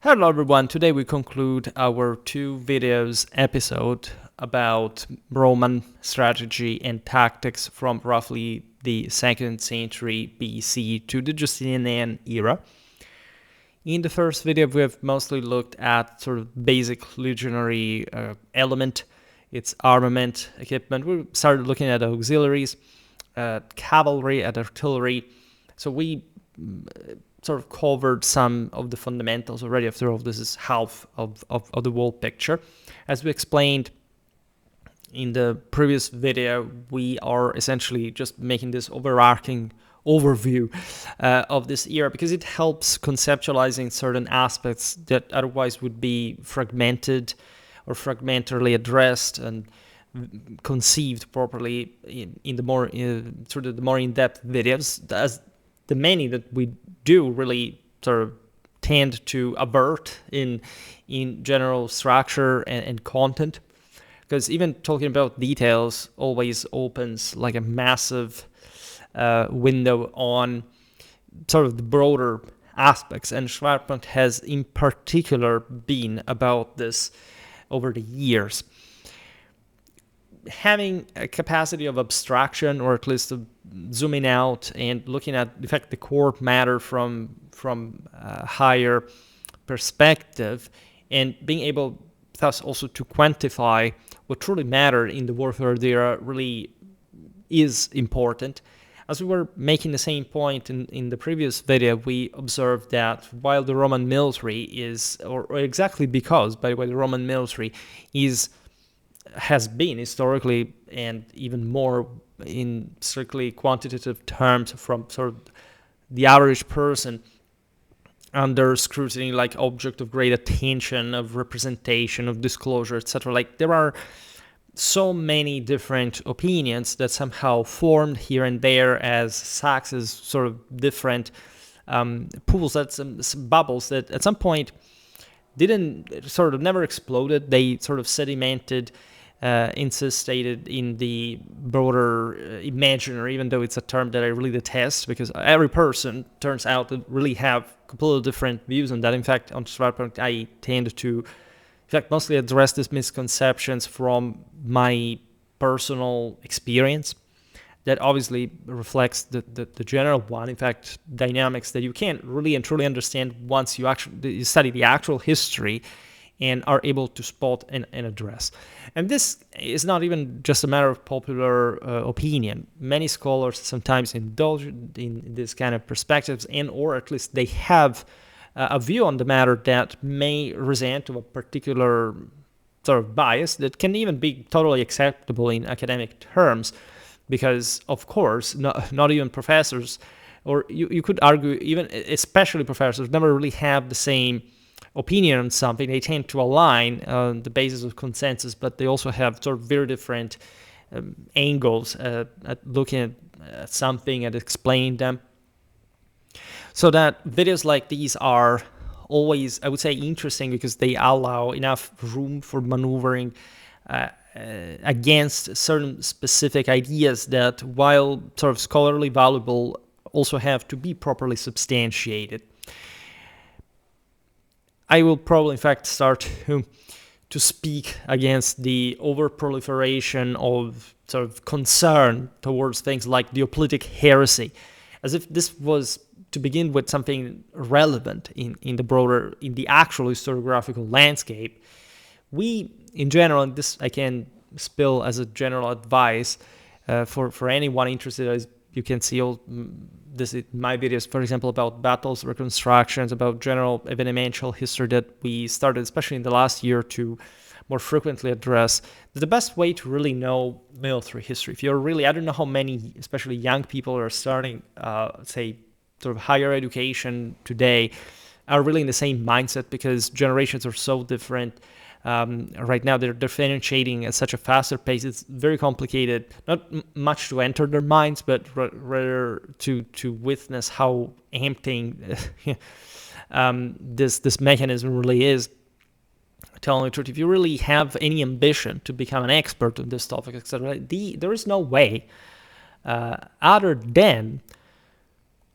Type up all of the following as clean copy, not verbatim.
Hello everyone, today we conclude our two videos episode about Roman strategy and tactics from roughly the 2nd century BC to the Justinianean era. In the first video we have mostly looked at sort of basic legionary element, its armament, equipment. We started looking at auxiliaries, cavalry, at artillery. So we sort of covered some of the fundamentals already. After all, this is half of the whole picture. As we explained in the previous video, we are essentially just making this overarching overview of this era because it helps conceptualizing certain aspects that otherwise would be fragmented or fragmentarily addressed and conceived properly in the more sort of the more in-depth videos, as the many that we do really sort of tend to avert in general structure and content, because even talking about details always opens like a massive window on sort of the broader aspects, and Schwerpunkt has in particular been about this over the years. Having a capacity of abstraction, or at least of zooming out and looking at, in fact, the core matter from a higher perspective, and being able thus also to quantify what truly mattered in the warfare era really is important. As we were making the same point in the previous video, we observed that while the Roman military is, or exactly because, by the way, the Roman military has been historically, and even more in strictly quantitative terms, from sort of the average person, under scrutiny, like object of great attention, of representation, of disclosure, etc. Like, there are so many different opinions that somehow formed here and there as sacks, as sort of different pools, that some bubbles that at some point didn't sort of never exploded. They sort of sedimented, incrustated in the broader imaginary, even though it's a term that I really detest, because every person turns out to really have completely different views on that. In fact, on Schwerpunkt, I tend to, in fact, mostly address these misconceptions from my personal experience. That obviously reflects the general one, in fact, dynamics that you can't really and truly understand once you actually study the actual history and are able to spot and address. And this is not even just a matter of popular opinion. Many scholars sometimes indulge in this kind of perspectives, and or at least they have a view on the matter that may resent of a particular sort of bias that can even be totally acceptable in academic terms, because, of course, not even professors, or you could argue even especially professors, never really have the same opinion on something. They tend to align on the basis of consensus, but they also have sort of very different angles at looking at something and explaining them. So that videos like these are always, I would say, interesting because they allow enough room for maneuvering against certain specific ideas that, while sort of scholarly valuable, also have to be properly substantiated. I will probably, in fact, start to speak against the over-proliferation of sort of concern towards things like Neopolitic heresy, as if this was to begin with something relevant in the broader, in the actual historiographical landscape. We, in general, and this I can spill as a general advice for anyone interested, as you can see all this in my videos, for example, about battles, reconstructions, about general evenemential history that we started, especially in the last year, to more frequently address. The best way to really know military history, if you're really, I don't know how many, especially young people, are starting, say, sort of higher education today, are really in the same mindset, because generations are so different. Right now they're differentiating at such a faster pace. It's very complicated, not much to enter their minds, but rather to witness how emptying this mechanism really is. Telling the truth, if you really have any ambition to become an expert on this topic, etc., there is no way other than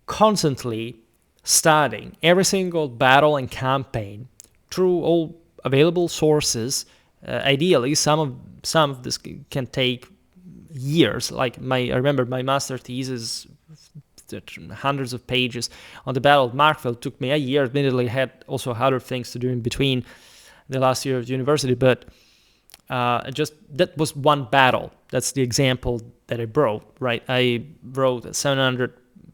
constantly studying every single battle and campaign through all available sources. Ideally, some of this can take years. Like I remember my master thesis, hundreds of pages on the Battle of Markfield, took me a year. Admittedly, I had also other things to do in between the last year of university, but just that was one battle. That's the example that I brought, right? I wrote a 700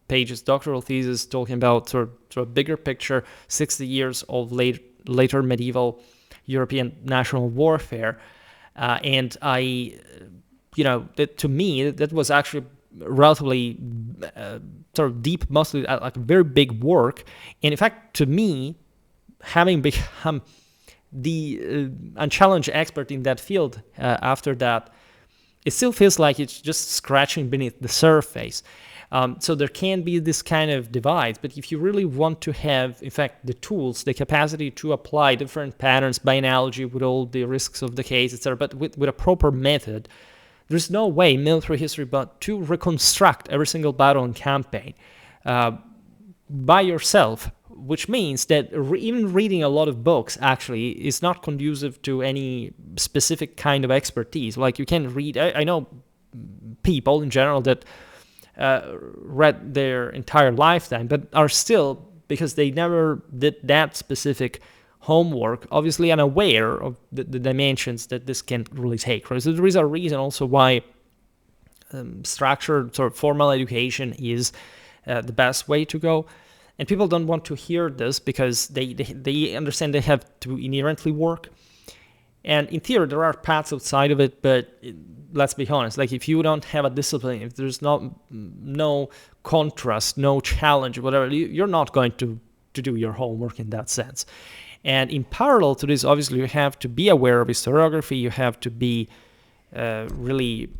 pages doctoral thesis talking about sort of bigger picture, 60 years of later medieval European national warfare, and I, to me, that was actually relatively sort of deep, mostly like a very big work. And in fact, to me, having become the unchallenged expert in that field after that, it still feels like it's just scratching beneath the surface. So there can be this kind of divide, but if you really want to have, in fact, the tools, the capacity to apply different patterns by analogy with all the risks of the case, etc., but with a proper method, there's no way in military history but to reconstruct every single battle and campaign by yourself, which means that even reading a lot of books actually is not conducive to any specific kind of expertise. Like you can read, I know people in general that read their entire lifetime, but are still, because they never did that specific homework, obviously unaware of the dimensions that this can really take. Right? So there is a reason also why structured sort of formal education is the best way to go. And people don't want to hear this because they understand they have to inherently work. And in theory, there are paths outside of it, but let's be honest, like if you don't have a discipline, if there's no contrast, no challenge, whatever, you're not going to do your homework in that sense. And in parallel to this, obviously, you have to be aware of historiography. You have to be really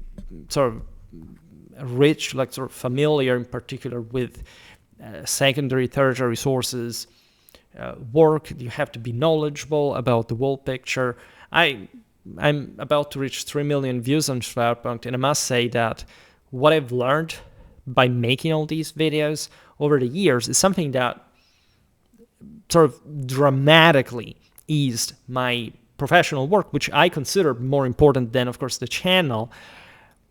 sort of rich, like sort of familiar in particular with secondary, tertiary sources, work. You have to be knowledgeable about the whole picture. I'm about to reach 3 million views on Schwerpunkt, and I must say that what I've learned by making all these videos over the years is something that sort of dramatically eased my professional work, which I consider more important than, of course, the channel,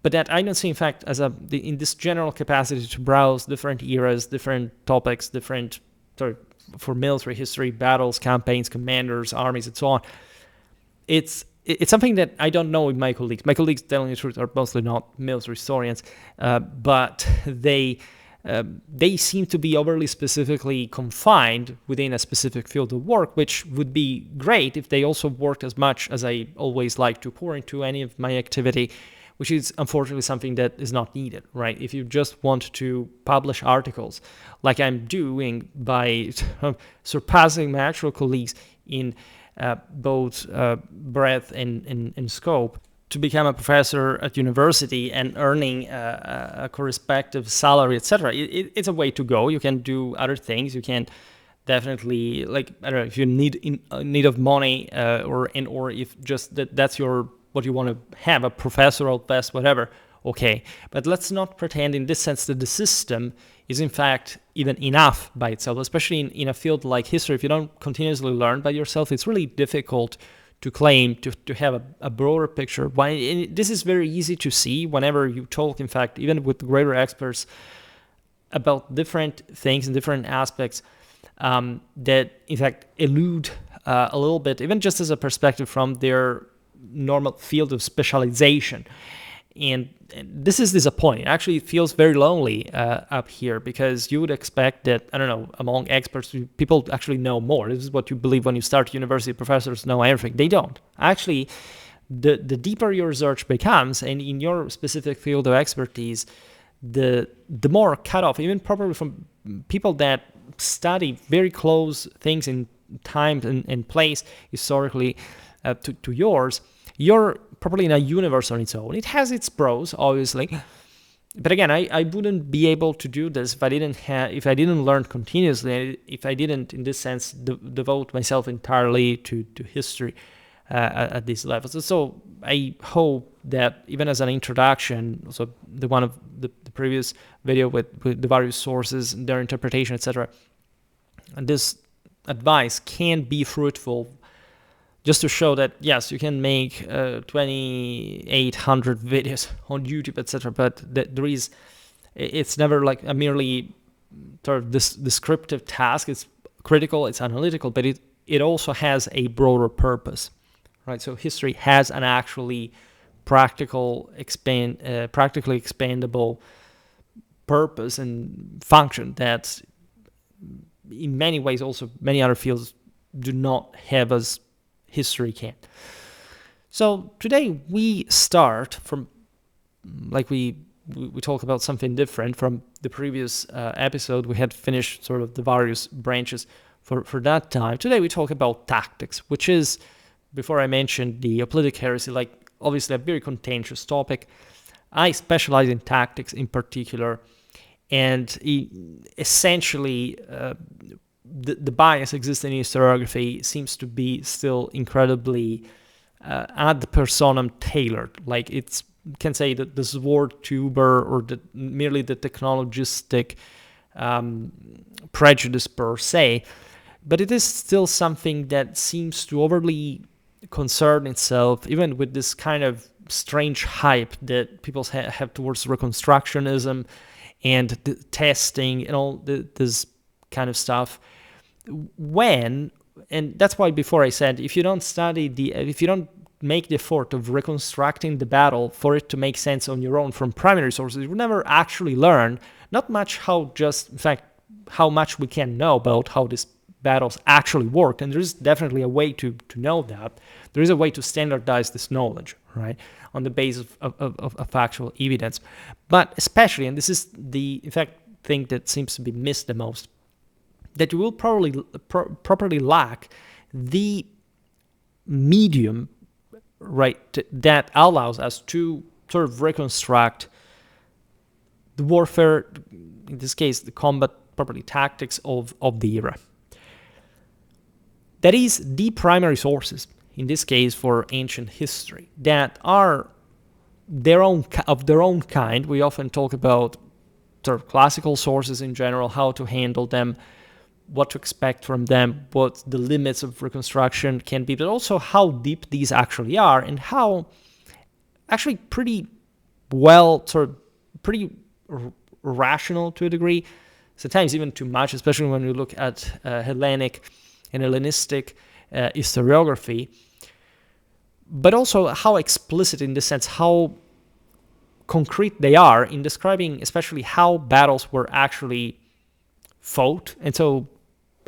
but that I don't see, in fact, as in this general capacity to browse different eras, different topics, different sort of, for military history, battles, campaigns, commanders, armies, and so on. It's something that I don't know with my colleagues. My colleagues, telling the truth, are mostly not military historians, but they seem to be overly specifically confined within a specific field of work, which would be great if they also worked as much as I always like to pour into any of my activity, which is unfortunately something that is not needed, right? If you just want to publish articles like I'm doing by surpassing my actual colleagues in both breadth and scope, to become a professor at university and earning a correspective salary, etc. It's a way to go. You can do other things. You can definitely, like, I don't know, if you need of money or if just that's what you want to have, a professorial best, whatever, okay. But let's not pretend in this sense that the system is in fact even enough by itself, especially in a field like history. If you don't continuously learn by yourself, it's really difficult to claim to have a broader picture. This is very easy to see whenever you talk, in fact, even with greater experts about different things and different aspects that, in fact, elude a little bit, even just as a perspective from their normal field of specialization. And this is disappointing. Actually, it feels very lonely up here, because you would expect that, I don't know, among experts, people actually know more. This is what you believe when you start university. Professors know everything. They don't. Actually, the deeper your research becomes, and in your specific field of expertise, the more cut off, even probably from people that study very close things in time and place historically to yours, you're probably in a universe on its own. It has its pros, obviously, but again, I wouldn't be able to do this if I didn't learn continuously, if I didn't, in this sense, devote myself entirely to history at these levels. So I hope that even as an introduction, so the one of the previous video with the various sources, their interpretation, etc., and this advice can be fruitful, just to show that yes, you can make 2,800 videos on YouTube, etc. But it's never like a merely sort of this descriptive task. It's critical, it's analytical, but it also has a broader purpose, right? So history has an actually practically expandable purpose and function that in many ways also many other fields do not have as history can. So today we start from, like we talk about something different from the previous episode. We had finished sort of the various branches for that time. Today we talk about tactics, which is, before I mentioned the Hoplitic heresy, like obviously a very contentious topic. I specialize in tactics in particular, and essentially the bias existing in historiography seems to be still incredibly ad personam tailored. Like it's, can say that the sword tuber or merely the technologistic prejudice per se, but it is still something that seems to overly concern itself, even with this kind of strange hype that people have towards Reconstructionism and the testing and all this kind of stuff. And that's why before I said, if you don't make the effort of reconstructing the battle for it to make sense on your own from primary sources, you will never actually learn not much in fact, how much we can know about how these battles actually worked. And there is definitely a way to know that. There is a way to standardize this knowledge, right, on the basis of factual evidence. But especially, and this is the, in fact, thing that seems to be missed the most, that you will probably properly lack the medium, right, that allows us to sort of reconstruct the warfare, in this case, the combat, properly tactics of the era. That is the primary sources, in this case for ancient history, that are of their own kind. We often talk about sort of classical sources in general, how to handle them, what to expect from them, what the limits of reconstruction can be, but also how deep these actually are and how actually pretty well, sort of pretty rational to a degree, sometimes even too much, especially when we look at Hellenic and Hellenistic historiography, but also how explicit, in the sense how concrete they are in describing especially how battles were actually fought. And so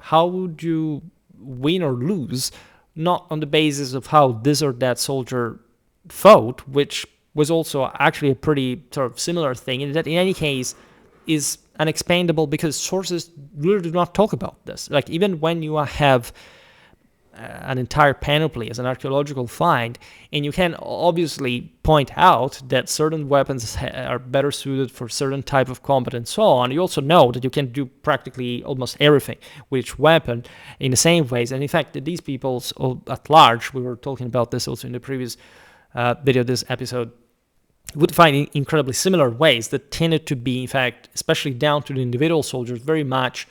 how would you win or lose, not on the basis of how this or that soldier fought, which was also actually a pretty sort of similar thing, and that in any case is unexplainable because sources really do not talk about this. Like even when you have an entire panoply as an archaeological find, and you can obviously point out that certain weapons are better suited for certain type of combat and so on, you also know that you can do practically almost everything with each weapon in the same ways. And in fact, these peoples at large, we were talking about this also in the previous video, this episode, would find incredibly similar ways that tended to be, in fact, especially down to the individual soldiers, very much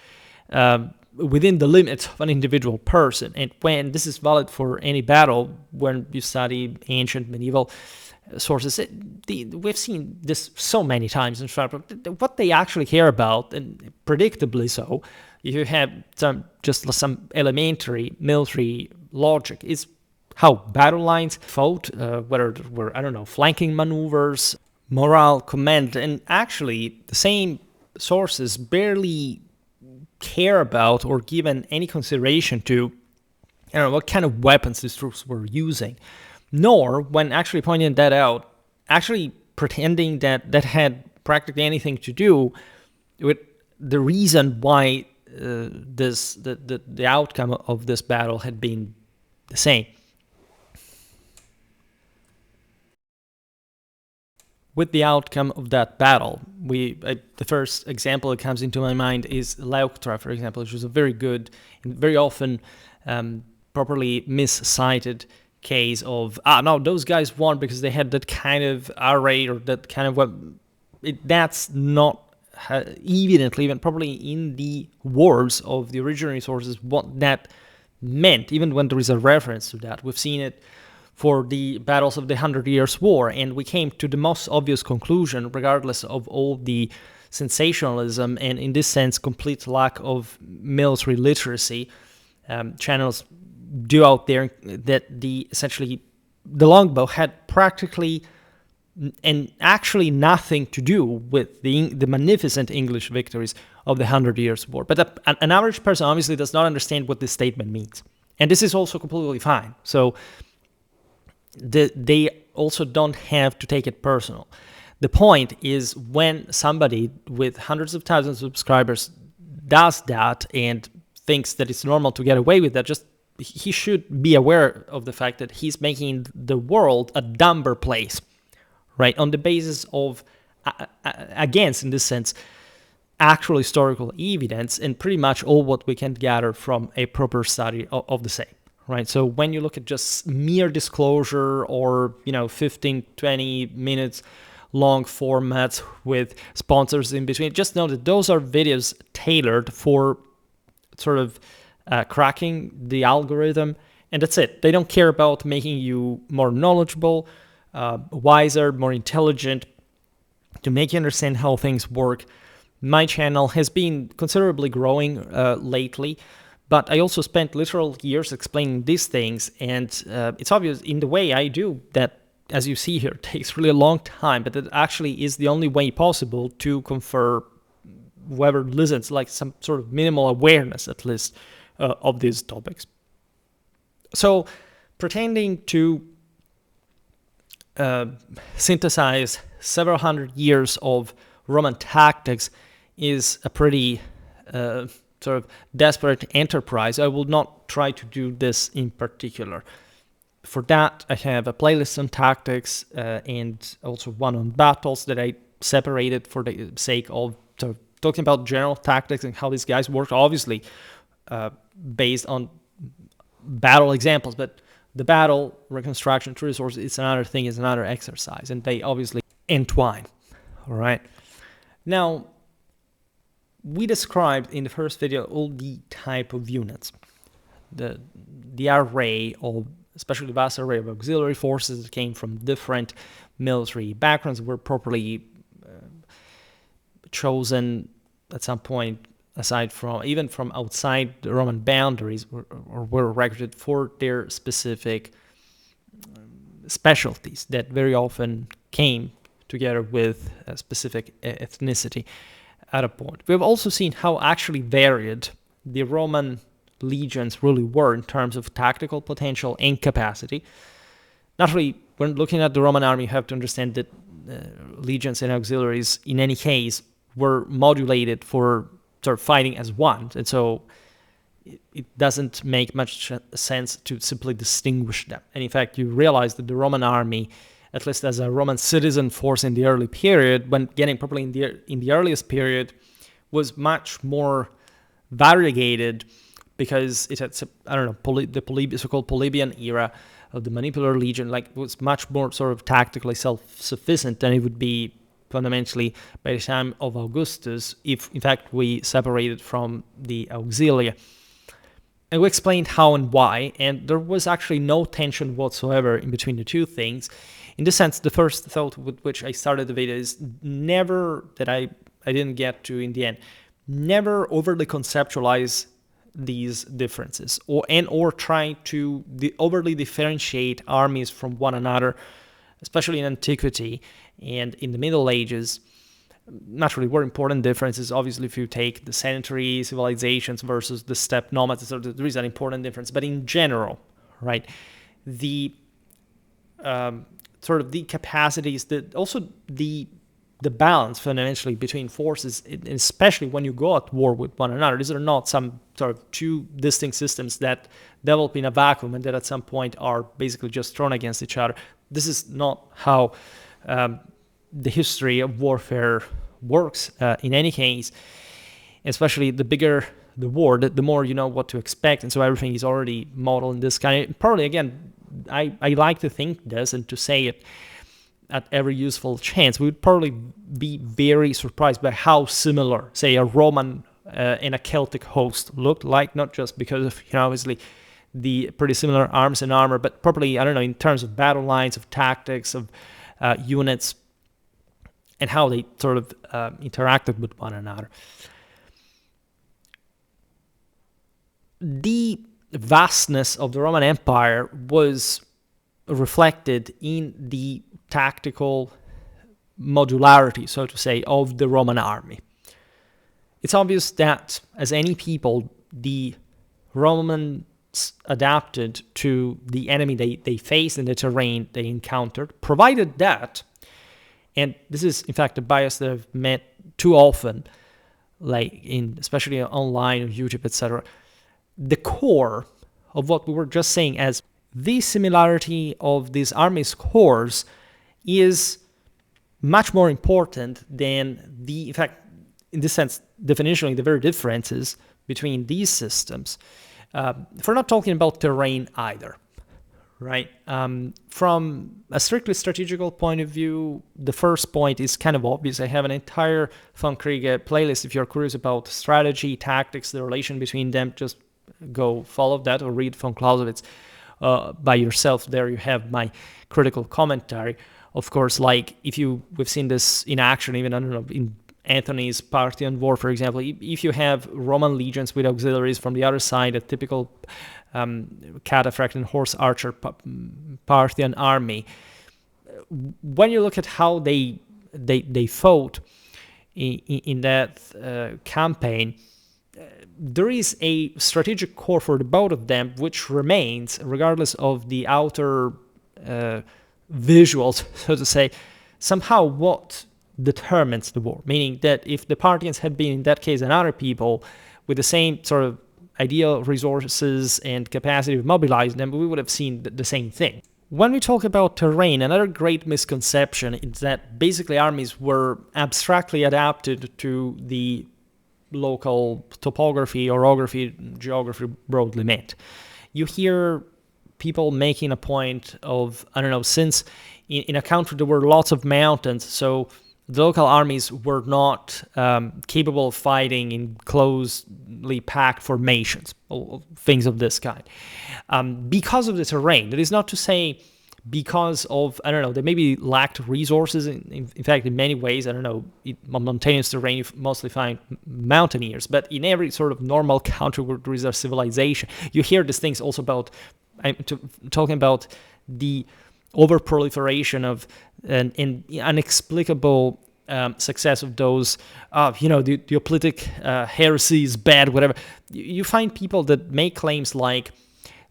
within the limits of an individual person. And when this is valid for any battle, when you study ancient medieval sources, we've seen this so many times. In fact, what they actually care about, and predictably so, if you have some elementary military logic, is how battle lines fought, whether there were, I don't know, flanking maneuvers, morale, command, and actually the same sources barely care about or given any consideration to, I don't know, what kind of weapons these troops were using, nor, when actually pointing that out, actually pretending that that had practically anything to do with the reason why the outcome of this battle had been the same. With the outcome of that battle, the first example that comes into my mind is Leuctra, for example, which was a very good and very often properly miscited case of, no, those guys won because they had that kind of array or that kind of weapon. That's not evidently, even probably in the words of the original sources, what that meant, even when there is a reference to that. We've seen it for the battles of the 100 Years' War, and we came to the most obvious conclusion, regardless of all the sensationalism and, in this sense, complete lack of military literacy channels do out there, that essentially the longbow had practically and actually nothing to do with the magnificent English victories of the 100 Years' War. But an average person obviously does not understand what this statement means. And this is also completely fine. So they also don't have to take it personal. The point is, when somebody with hundreds of thousands of subscribers does that and thinks that it's normal to get away with that, he should be aware of the fact that he's making the world a dumber place, right? On the basis of, against, in this sense, actual historical evidence and pretty much all what we can gather from a proper study of the same, right? So when you look at just mere disclosure or, 15, 20 minutes long formats with sponsors in between, just know that those are videos tailored for sort of cracking the algorithm, and that's it. They don't care about making you more knowledgeable, wiser, more intelligent, to make you understand how things work. My channel has been considerably growing lately, but I also spent literal years explaining these things, and it's obvious in the way I do that, as you see here, takes really a long time, but it actually is the only way possible to confer whoever listens like some sort of minimal awareness, at least, of these topics. So pretending to synthesize several hundred years of Roman tactics is a pretty sort of desperate enterprise. I will not try to do this in particular. For that, I have a playlist on tactics and also one on battles that I separated for the sake of talking about general tactics and how these guys work, obviously based on battle examples, but the battle reconstruction through resources is another thing, is another exercise, and they obviously entwine. All right. Now, we described in the first video all the type of units, the array of, especially the vast array of auxiliary forces that came from different military backgrounds, were properly chosen at some point, aside from, even from outside the Roman boundaries, or were recruited for their specific specialties that very often came together with a specific ethnicity at a point. We've also seen how actually varied the Roman legions really were in terms of tactical potential and capacity. Naturally, when looking at the Roman army, you have to understand that legions and auxiliaries, in any case, were modulated for sort of fighting as one, and so it doesn't make much sense to simply distinguish them. And in fact, you realize that the Roman army, at least as a Roman citizen force in the early period, when getting properly in the earliest period, was much more variegated, because it had, I don't know, the so-called Polybian era of the Manipular Legion, was much more sort of tactically self-sufficient than it would be fundamentally by the time of Augustus, if in fact we separated from the auxilia. And we explained how and why, and there was actually no tension whatsoever in between the two things. In this sense, the first thought with which I started the video is never, that I didn't get to in the end, never overly conceptualize these differences, or try to overly differentiate armies from one another, especially in antiquity and in the Middle Ages. Naturally, were important differences. Obviously, if you take the sedentary civilizations versus the steppe nomads, there is an important difference. But in general, right, the sort of the capacities, also the balance fundamentally between forces, especially when you go at war with one another. These are not some sort of two distinct systems that develop in a vacuum and that at some point are basically just thrown against each other. This is not how the history of warfare works in any case. Especially the bigger the war, the more you know what to expect, and so everything is already modeled in this kind. Probably, again, I like to think this and to say it at every useful chance, we would probably be very surprised by how similar, say, a Roman and a Celtic host looked like, not just because of, obviously the pretty similar arms and armor, but probably, I don't know, in terms of battle lines, of tactics, of units, and how they sort of interacted with one another. The vastness of the Roman Empire was reflected in the tactical modularity, so to say, of the Roman army. It's obvious that, as any people, the Romans adapted to the enemy they faced and the terrain they encountered, provided that, and this is in fact a bias that I've met too often, like especially online, on YouTube, etc., the core of what we were just saying as the similarity of these armies' cores is much more important than the, in fact, in this sense, definitionally, the very differences between these systems. If we're not talking about terrain either, right? From a strictly strategical point of view, the first point is kind of obvious. I have an entire Von Kriege playlist. If you're curious about strategy, tactics, the relation between them, just go follow that or read von Clausewitz by yourself. There you have my critical commentary. Of course, like we've seen this in action, even, I don't know, in Antony's Parthian War, for example. If you have Roman legions with auxiliaries from the other side, a typical cataphract and horse archer Parthian army, when you look at how they fought in that campaign, there is a strategic core for the both of them, which remains, regardless of the outer visuals, so to say, somehow what determines the war. Meaning that if the Parthians had been, in that case, another people with the same sort of ideal resources and capacity to mobilize them, we would have seen the same thing. When we talk about terrain, another great misconception is that basically armies were abstractly adapted to the local topography, orography, geography broadly meant. You hear people making a point of, I don't know, since in a country there were lots of mountains, so the local armies were not capable of fighting in closely packed formations, or things of this kind. Because of the terrain, that is not to say because of, I don't know, they maybe lacked resources. In fact, in many ways, I don't know, on mountainous terrain, you mostly find mountaineers. But in every sort of normal country where there is a civilization, you hear these things also about, I'm talking about the overproliferation of an inexplicable success of those, the Euclidic heresy is bad, whatever. You find people that make claims like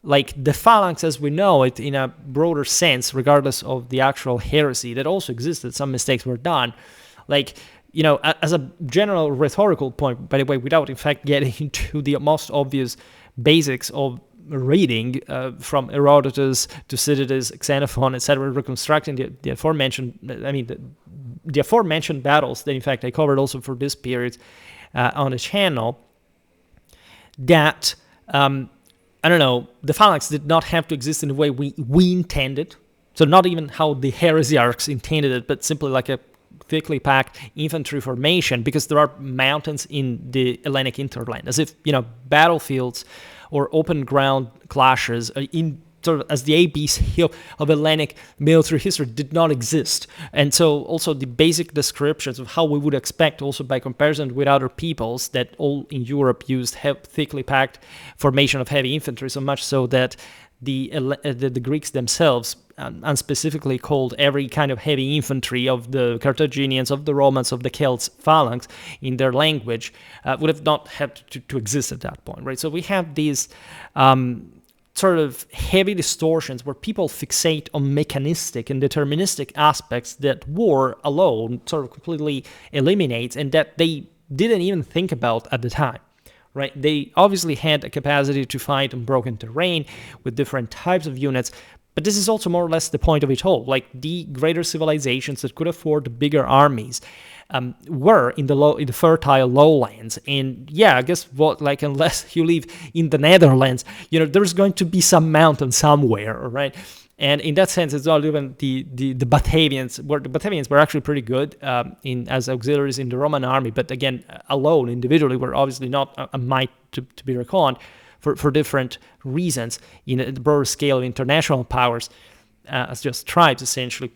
the phalanx as we know it in a broader sense, regardless of the actual heresy that also existed, some mistakes were done. As a general rhetorical point, by the way, without in fact getting into the most obvious basics of reading from Herodotus, Thucydides, Xenophon, etc., reconstructing the aforementioned, the aforementioned battles that in fact I covered also for this period on the channel, that the phalanx did not have to exist in the way we intended. So not even how the heresiarchs intended it, but simply like a thickly packed infantry formation, because there are mountains in the Hellenic hinterland, as if, battlefields or open ground clashes in sort of as the ABC of Hellenic military history did not exist. And so also the basic descriptions of how we would expect, also by comparison with other peoples that all in Europe used thickly packed formation of heavy infantry, so much so that the Greeks themselves unspecifically called every kind of heavy infantry of the Carthaginians, of the Romans, of the Celts phalanx in their language, would have not had to exist at that point, right? So we have these sort of heavy distortions where people fixate on mechanistic and deterministic aspects that war alone sort of completely eliminates, and that they didn't even think about at the time. Right? They obviously had a capacity to fight on broken terrain with different types of units, but this is also more or less the point of it all. Like the greater civilizations that could afford bigger armies were in the fertile lowlands. And yeah, I guess unless you live in the Netherlands, there's going to be some mountain somewhere, right? And in that sense, it's not even the Batavians. The Batavians were actually pretty good as auxiliaries in the Roman army, but again, alone, individually, were obviously not a might to be reckoned for different reasons in a broader scale of international powers, as just tribes, essentially.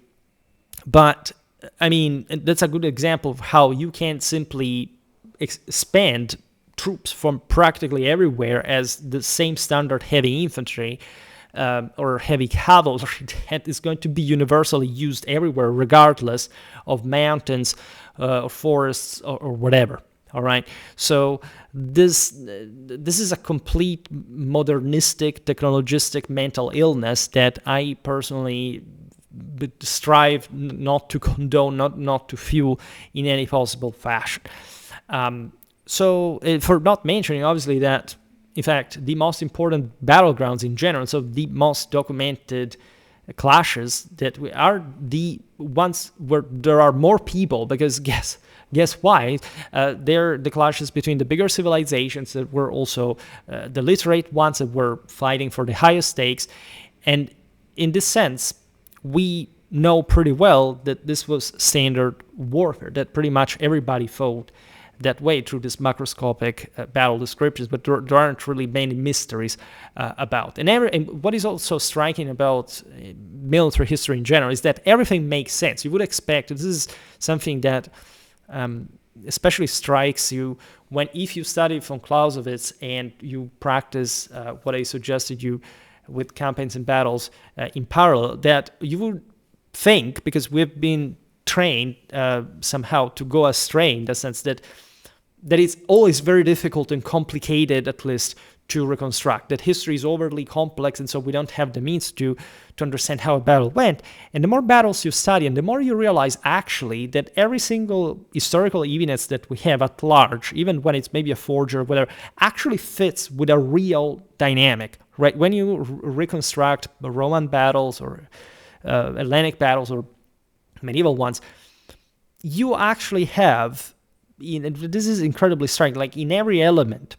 But, I mean, that's a good example of how you can't simply expand troops from practically everywhere as the same standard heavy infantry or heavy cavalry that is going to be universally used everywhere, regardless of mountains or forests or whatever. All right, so this is a complete modernistic, technologistic mental illness that I personally strive not to condone, not to fuel in any possible fashion. So for not mentioning, obviously, that, in fact, the most important battlegrounds in general, so the most documented clashes that are the ones where there are more people, because guess why? They're the clashes between the bigger civilizations that were also the literate ones that were fighting for the highest stakes. And in this sense, we know pretty well that this was standard warfare, that pretty much everybody fought that way through this macroscopic battle descriptions, but there aren't really many mysteries about. And what is also striking about military history in general is that everything makes sense. You would expect, this is something that especially strikes you if you study von Clausewitz and you practice what I suggested you with campaigns and battles in parallel, that you would think, because we've been trained somehow to go astray in the sense that it's always very difficult and complicated, at least, to reconstruct, that history is overly complex, and so we don't have the means to understand how a battle went. And the more battles you study, and the more you realize, actually, that every single historical evidence that we have at large, even when it's maybe a forger or whatever, actually fits with a real dynamic, right? When you reconstruct Roman battles or Hellenic battles or medieval ones, you actually have, this is incredibly striking, like in every element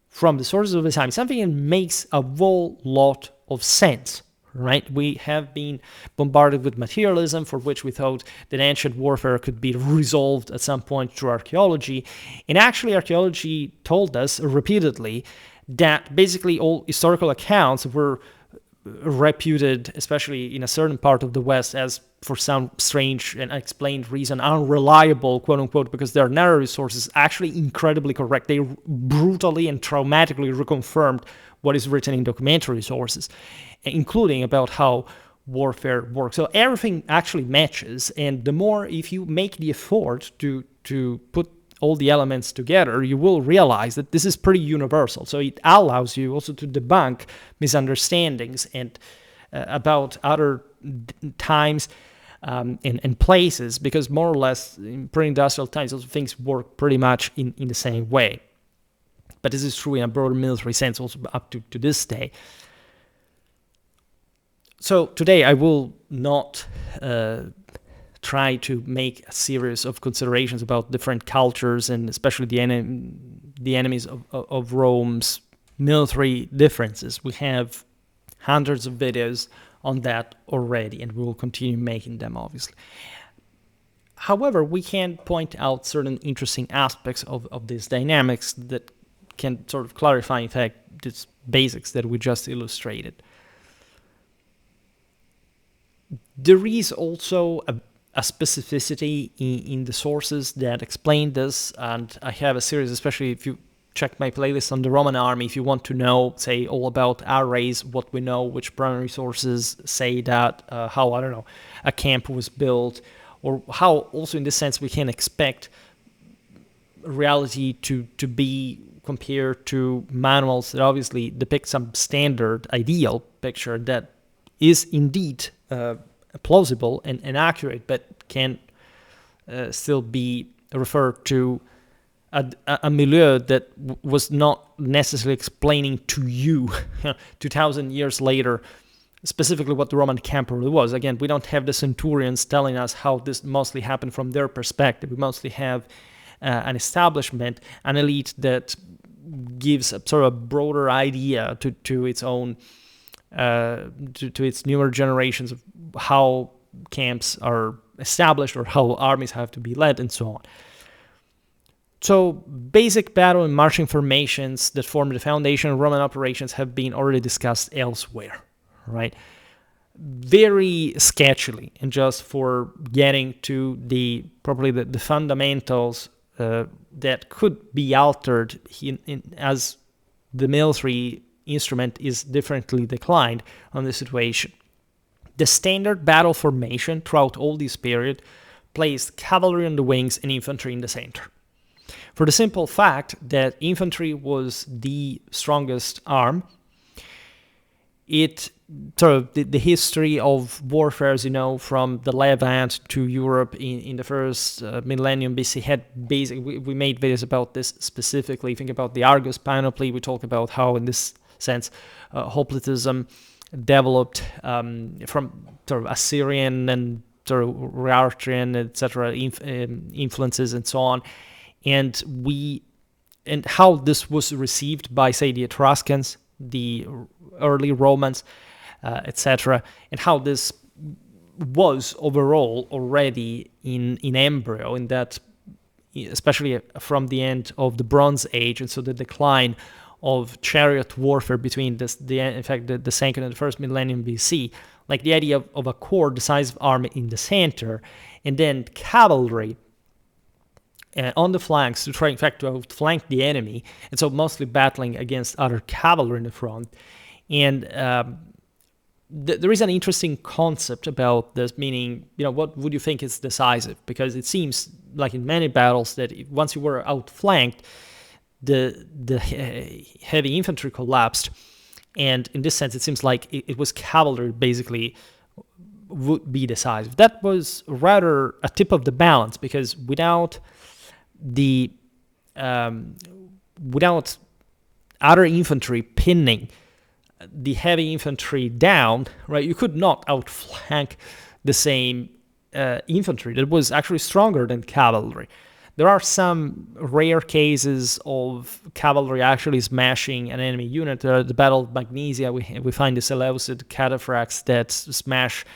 from the sources of the time, something that makes a whole lot of sense, right? We have been bombarded with materialism, for which we thought that ancient warfare could be resolved at some point through archaeology. And actually, archaeology told us repeatedly that basically all historical accounts were reputed, especially in a certain part of the West, as, for some strange and unexplained reason, unreliable, quote unquote, because their narrative sources actually incredibly correct. They brutally and traumatically reconfirmed what is written in documentary sources, including about how warfare works. So everything actually matches, and the more, if you make the effort to put all the elements together, you will realize that this is pretty universal. So it allows you also to debunk misunderstandings and about other times and places, because more or less in pre-industrial times, those things work pretty much in the same way. But this is true in a broader military sense also up to this day. So today I will not try to make a series of considerations about different cultures and especially the enemies of Rome's military differences. We have hundreds of videos on that already, and we will continue making them, obviously. However, we can point out certain interesting aspects of these dynamics that can sort of clarify, in fact, these basics that we just illustrated. There is also a specificity in the sources that explain this, and I have a series, especially if you check my playlist on the Roman army, if you want to know, say, all about our race, what we know, which primary sources say that, how, I don't know, a camp was built, or how also in this sense we can expect reality to be compared to manuals that obviously depict some standard ideal picture that is indeed plausible and accurate, but can still be referred to a milieu that was not necessarily explaining to you 2,000 years later specifically what the Roman camp really was. Again, we don't have the centurions telling us how this mostly happened from their perspective. We mostly have an establishment, an elite that gives a sort of broader idea to its own to its newer generations of how camps are established or how armies have to be led and so on. So basic battle and marching formations that form the foundation of Roman operations have been already discussed elsewhere, right? Very sketchily, and just for getting to probably the fundamentals that could be altered as the military instrument is differently declined on the situation. The standard battle formation throughout all this period placed cavalry on the wings and infantry in the center. For the simple fact that infantry was the strongest arm, the history of warfare, as you know, from the Levant to Europe in the first millennium BC had we made videos about this specifically. Think about the Argos panoply. We talk about how, in this sense, hoplitism developed from sort of Assyrian and sort of Rartrian, etc., influences and so on, and how this was received by, say, the Etruscans, the early Romans, etc., and how this was overall already in embryo, in that, especially from the end of the Bronze Age, and so the decline of chariot warfare between the second and the first millennium BC, like the idea of a core decisive army in the center, and then cavalry on the flanks to try, in fact, to outflank the enemy, and so mostly battling against other cavalry in the front. And there is an interesting concept about this, meaning, what would you think is decisive? Because it seems like in many battles that once you were outflanked, the heavy infantry collapsed, and in this sense, it seems like it was cavalry basically would be decisive. That was rather a tip of the balance, because without other infantry pinning the heavy infantry down, right, you could not outflank the same infantry that was actually stronger than cavalry. There are some rare cases of cavalry actually smashing an enemy unit. The Battle of Magnesia, we find the Seleucid cataphracts that smash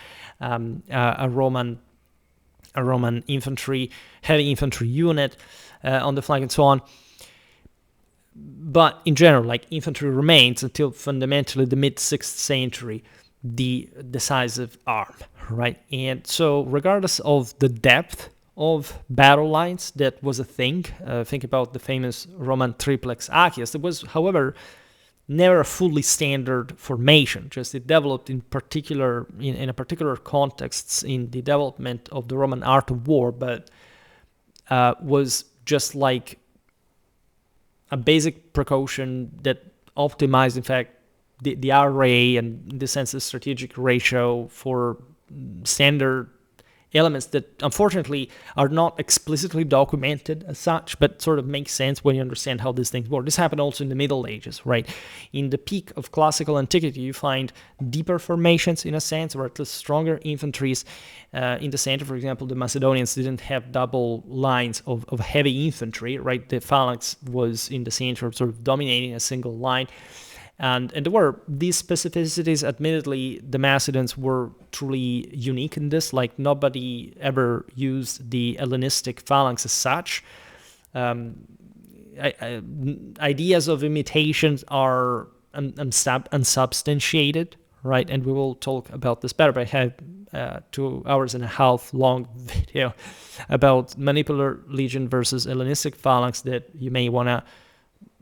a Roman heavy infantry unit on the flank and so on. But in general, like, infantry remains until fundamentally the mid-6th century the decisive arm, right? And so regardless of the depth of battle lines, that was a thing. Think about the famous Roman triplex Achius. It was, however, never a fully standard formation. Just it developed in a particular context in the development of the Roman art of war, but was just like a basic precaution that optimized, in fact, the array and, in the sense, the strategic ratio for standard elements that unfortunately are not explicitly documented as such, but sort of make sense when you understand how these things work. This happened also in the Middle Ages, right? In the peak of classical antiquity, you find deeper formations, in a sense, or at least stronger infantries in the center. For example, the Macedonians didn't have double lines of heavy infantry, right? The phalanx was in the center, sort of dominating a single line. And there were these specificities. Admittedly, the Macedons were truly unique in this. Like, nobody ever used the Hellenistic phalanx as such. Ideas of imitations are unsubstantiated, right? And we will talk about this better. But I have 2 hours and a half long video about Manipular Legion versus Hellenistic phalanx that you may want to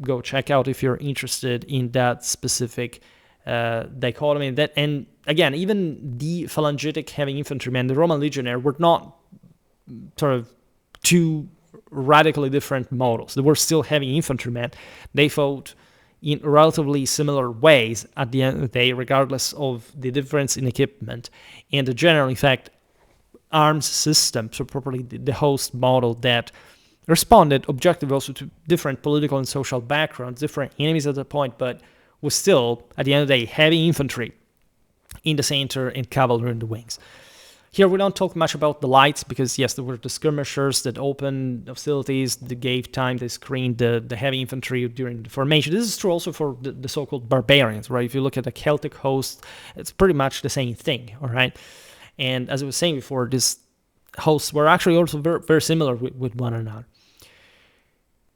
go check out if you're interested in that specific dichotomy. And again, even the phalangitic heavy infantrymen, the Roman legionnaire, were not sort of 2 radically different models. They were still heavy infantrymen. They fought in relatively similar ways at the end of the day, regardless of the difference in equipment and the general, in fact, arms system, so properly the host model that responded objectively also to different political and social backgrounds, different enemies at that point, but was still, at the end of the day, heavy infantry in the center and cavalry in the wings. Here we don't talk much about the lights because yes, there were the skirmishers that opened hostilities, that gave time, they screened the heavy infantry during the formation. This is true also for the so-called barbarians, right? If you look at the Celtic host, it's pretty much the same thing, all right? And as I was saying before, these hosts were actually also very, very similar with one another.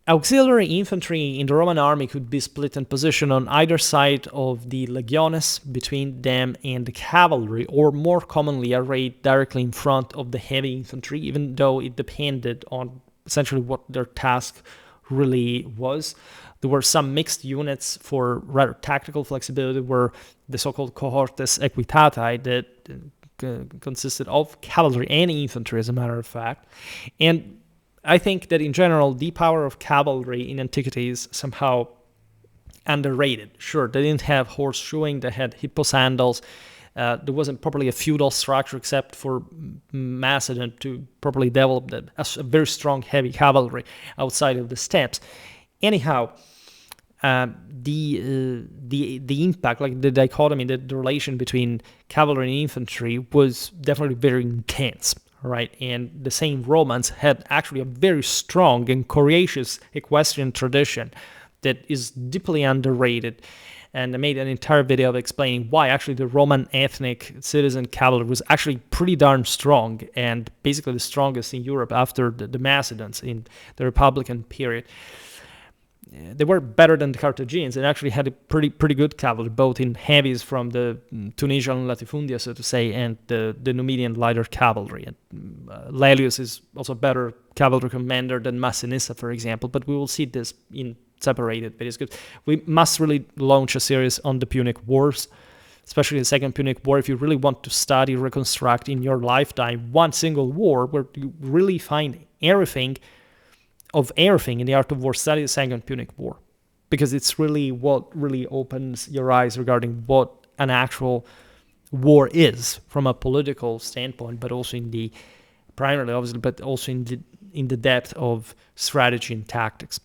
Auxiliary infantry in the Roman army could be split in position on either side of the legiones, between them and the cavalry, or more commonly arrayed directly in front of the heavy infantry, even though it depended on essentially what their task really was. There were some mixed units for rather tactical flexibility, where the so-called cohortes equitatae that consisted of cavalry and infantry, as a matter of fact. And I think that in general, the power of cavalry in antiquity is somehow underrated. Sure, they didn't have horseshoeing, they had hippo sandals. There wasn't properly a feudal structure except for Macedon to properly develop a very strong heavy cavalry outside of the steppes. Anyhow, the impact, like the dichotomy, the relation between cavalry and infantry was definitely very intense. Right, and the same Romans had actually a very strong and courageous equestrian tradition that is deeply underrated. And I made an entire video of explaining why actually the Roman ethnic citizen cavalry was actually pretty darn strong, and basically the strongest in Europe after the Macedons in the Republican period. They were better than the Carthaginians and actually had a pretty good cavalry, both in heavies from the Tunisian latifundia, so to say, and the Numidian lighter cavalry. And Laelius is also a better cavalry commander than Massinissa, for example, but we will see this in separated videos. Because we must really launch a series on the Punic Wars, especially the Second Punic War, if you really want to study, reconstruct in your lifetime one single war where you really find everything in the art of war. Study the Second Punic War, because it's really what really opens your eyes regarding what an actual war is from a political standpoint, but also in the primarily obviously, but also in the depth of strategy and tactics.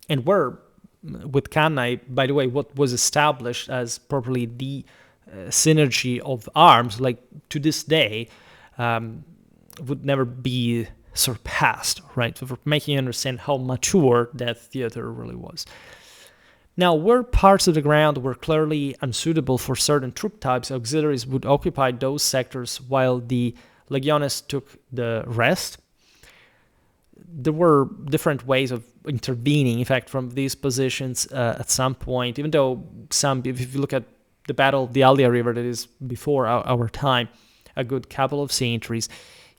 And where with Cannae, by the way, what was established as properly the synergy of arms, like to this day, would never be surpassed, right? So for making you understand how mature that theater really was. Now, where parts of the ground were clearly unsuitable for certain troop types, auxiliaries would occupy those sectors while the legiones took the rest. There were different ways of intervening, in fact, from these positions at some point, even though if you look at the Battle of the Allia River, that is before our time, a good couple of centuries,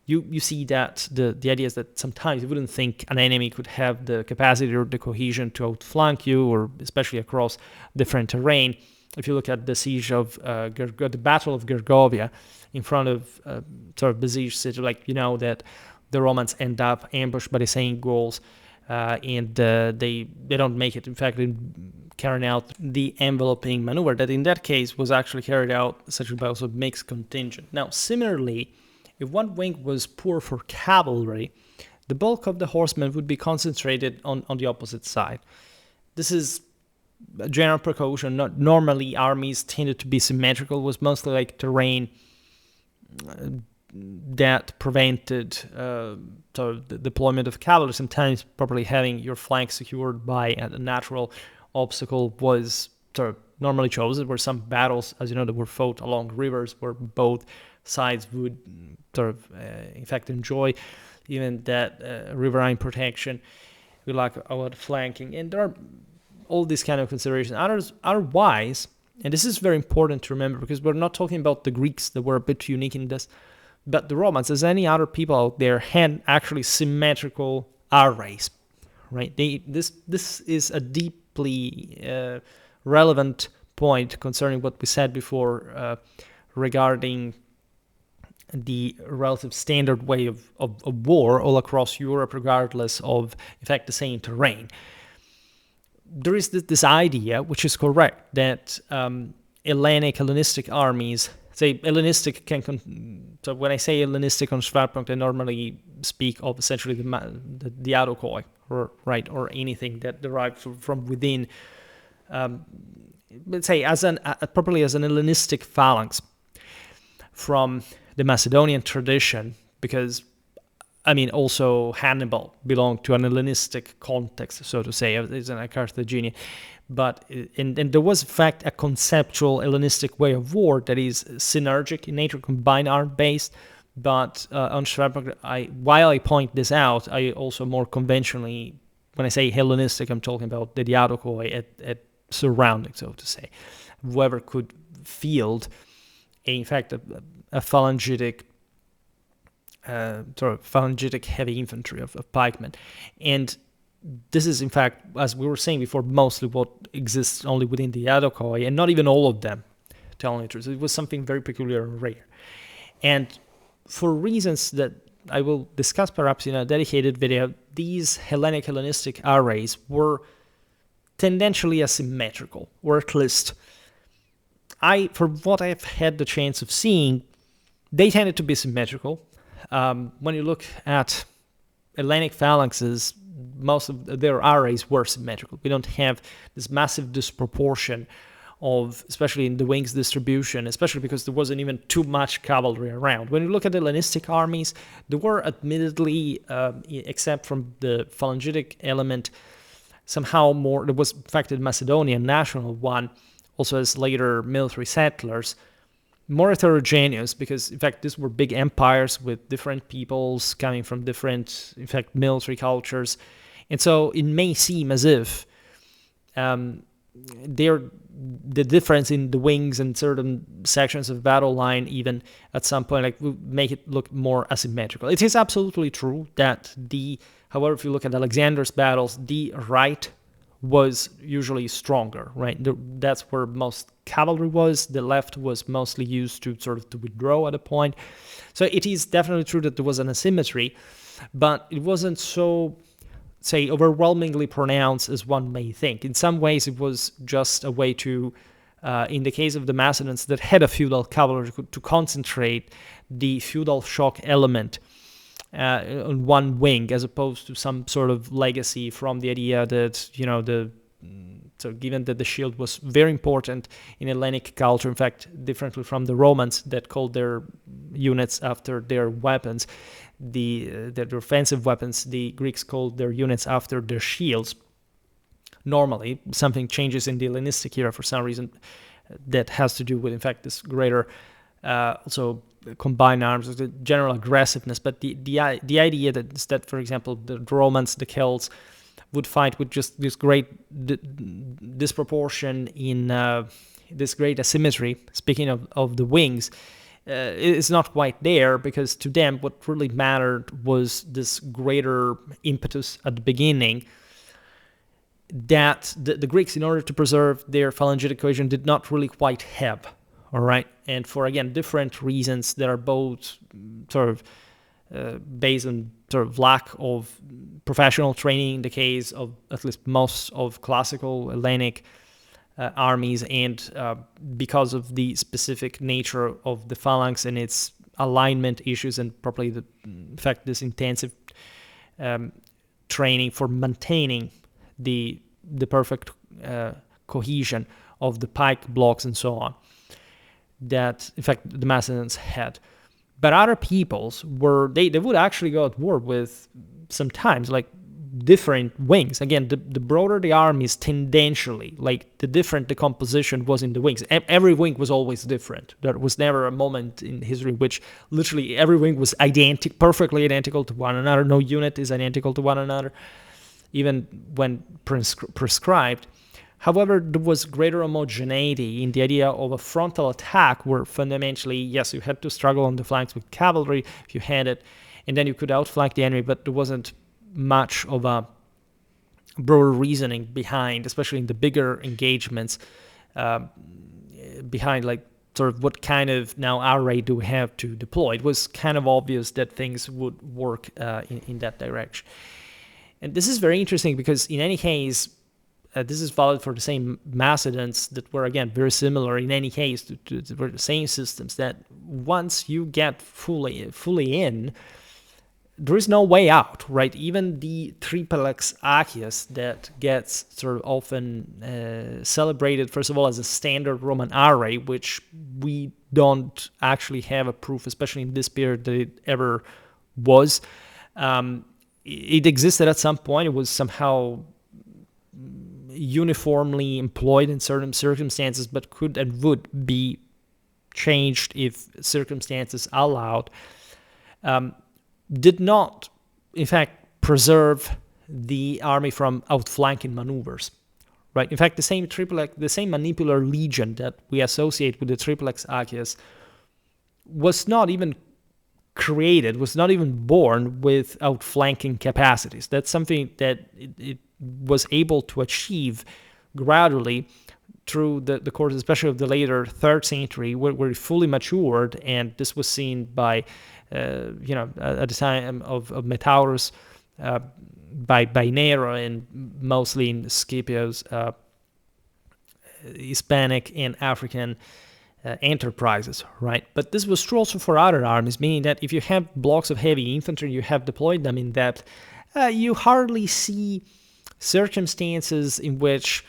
you see that the idea is that sometimes you wouldn't think an enemy could have the capacity or the cohesion to outflank you, or especially across different terrain. If you look at the siege of the Battle of Gergovia in front of sort of besieged city, that the Romans end up ambushed by the same Gauls, and they don't make it. In fact, in carrying out the enveloping maneuver, that in that case was actually carried out essentially by also mixed contingent. Now, similarly, if one wing was poor for cavalry, the bulk of the horsemen would be concentrated on the opposite side. This is a general precaution. Normally, armies tended to be symmetrical, was mostly like terrain that prevented the deployment of cavalry. Sometimes properly having your flank secured by a natural obstacle was sort of normally chosen. There were some battles, as you know, that were fought along rivers where both sides would sort of, in fact, enjoy even that riverine protection. We like our flanking, and there are all these kind of considerations. Others are wise, and this is very important to remember, because we're not talking about the Greeks that were a bit unique in this, but the Romans, as any other people out there, had actually symmetrical arrays, right? This is a deeply relevant point concerning what we said before regarding the relative standard way of war all across Europe, regardless of, in fact, the same terrain. There is this idea, which is correct, that Hellenistic armies, say Hellenistic so when I say Hellenistic on Schwerpunkt, I normally speak of essentially the autokoi, right, or anything that derived from within, let's say properly as an Hellenistic phalanx from the Macedonian tradition, because I mean, also Hannibal belonged to an Hellenistic context, so to say, as a Carthaginian. But and there was, in fact, a conceptual Hellenistic way of war that is synergic in nature, combined arm-based. But on Schwerpunkt, while I point this out, I also more conventionally, when I say Hellenistic, I'm talking about the diadochoi at surrounding, so to say. Whoever could field, in fact, a phalangitic sort of phalangitic heavy infantry of pikemen. And this is, in fact, as we were saying before, mostly what exists only within the diadochoi, and not even all of them, telling the truth. It was something very peculiar and rare. And for reasons that I will discuss perhaps in a dedicated video, these Hellenistic arrays were tendentially asymmetrical, or at least, for what I've had the chance of seeing, they tended to be symmetrical. When you look at Hellenic phalanxes, most of their arrays were symmetrical. We don't have this massive disproportion of, especially in the wings distribution, especially because there wasn't even too much cavalry around. When you look at the Hellenistic armies, there were admittedly, except from the phalangitic element, somehow more, there was in fact a Macedonian national one, also as later military settlers, more heterogeneous, because in fact these were big empires with different peoples coming from different, in fact, military cultures. And so it may seem as if the difference in the wings and certain sections of battle line, even at some point, like, will make it look more asymmetrical. It is absolutely true that however, if you look at Alexander's battles, the right was usually stronger, right? That's where most cavalry was. The left was mostly used to sort of to withdraw at a point. So it is definitely true that there was an asymmetry, but it wasn't so, say, overwhelmingly pronounced as one may think. In some ways, it was just a way to, in the case of the Macedons that had a feudal cavalry, to concentrate the feudal shock element on one wing, as opposed to some sort of legacy from the idea that, so given that the shield was very important in Hellenic culture, in fact, differently from the Romans that called their units after their weapons, their offensive weapons, the Greeks called their units after their shields. Normally, something changes in the Hellenistic era for some reason that has to do with, in fact, this greater also combined arms, the general aggressiveness. But the idea that, for example, the Romans, the Celts, would fight with just this great disproportion in this great asymmetry, speaking of the wings, is not quite there, because to them what really mattered was this greater impetus at the beginning that the Greeks, in order to preserve their phalangitic cohesion, did not really quite have. All right, and for, again, different reasons that are both sort of based on sort of lack of professional training in the case of at least most of classical Hellenic armies, and because of the specific nature of the phalanx and its alignment issues, and probably in fact this intensive training for maintaining the perfect cohesion of the pike blocks and so on, that, in fact, the Macedons had. But other peoples they would actually go at war with, sometimes, like, different wings. Again, the broader the armies, tendentially, like, the different the composition was in the wings. Every wing was always different. There was never a moment in history in which literally every wing was perfectly identical to one another. No unit is identical to one another, even when prescribed. However, there was greater homogeneity in the idea of a frontal attack, where fundamentally, yes, you had to struggle on the flanks with cavalry if you had it, and then you could outflank the enemy, but there wasn't much of a broader reasoning behind, especially in the bigger engagements, behind, like, sort of what kind of now array do we have to deploy. It was kind of obvious that things would work in that direction. And this is very interesting because, in any case, this is valid for the same Macedons that were, again, very similar in any case to the same systems, that once you get fully in, there is no way out, right? Even the triplex Achaeus that gets sort of often celebrated, first of all, as a standard Roman array, which we don't actually have a proof, especially in this period, that it ever was. It existed at some point. It was somehow uniformly employed in certain circumstances, but could and would be changed if circumstances allowed. Did not, in fact, preserve the army from outflanking maneuvers. Right. In fact, the same manipular legion that we associate with the triplex Achaeus was not even created, was not even born with outflanking capacities. That's something that it was able to achieve gradually through the course, especially of the later 3rd century, where it fully matured, and this was seen by, at the time of Metaurus, by Nero, and mostly in Scipio's Hispanic and African enterprises, right? But this was true also for other armies, meaning that if you have blocks of heavy infantry, you have deployed them in depth, you hardly see circumstances in which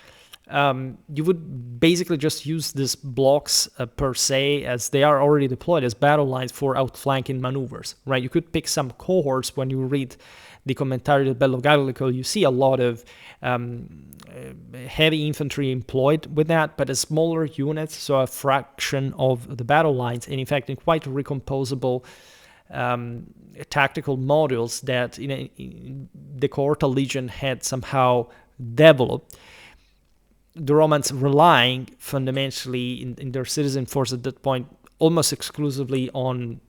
you would basically just use these blocks per se, as they are already deployed as battle lines for outflanking maneuvers, right? You could pick some cohorts. When you read the Commentary del Bello Gallico, you see a lot of heavy infantry employed with that, but as smaller units, so a fraction of the battle lines, and in fact in quite recomposable tactical modules that the Cohortal Legion had somehow developed. The Romans relying fundamentally in their citizen force at that point almost exclusively on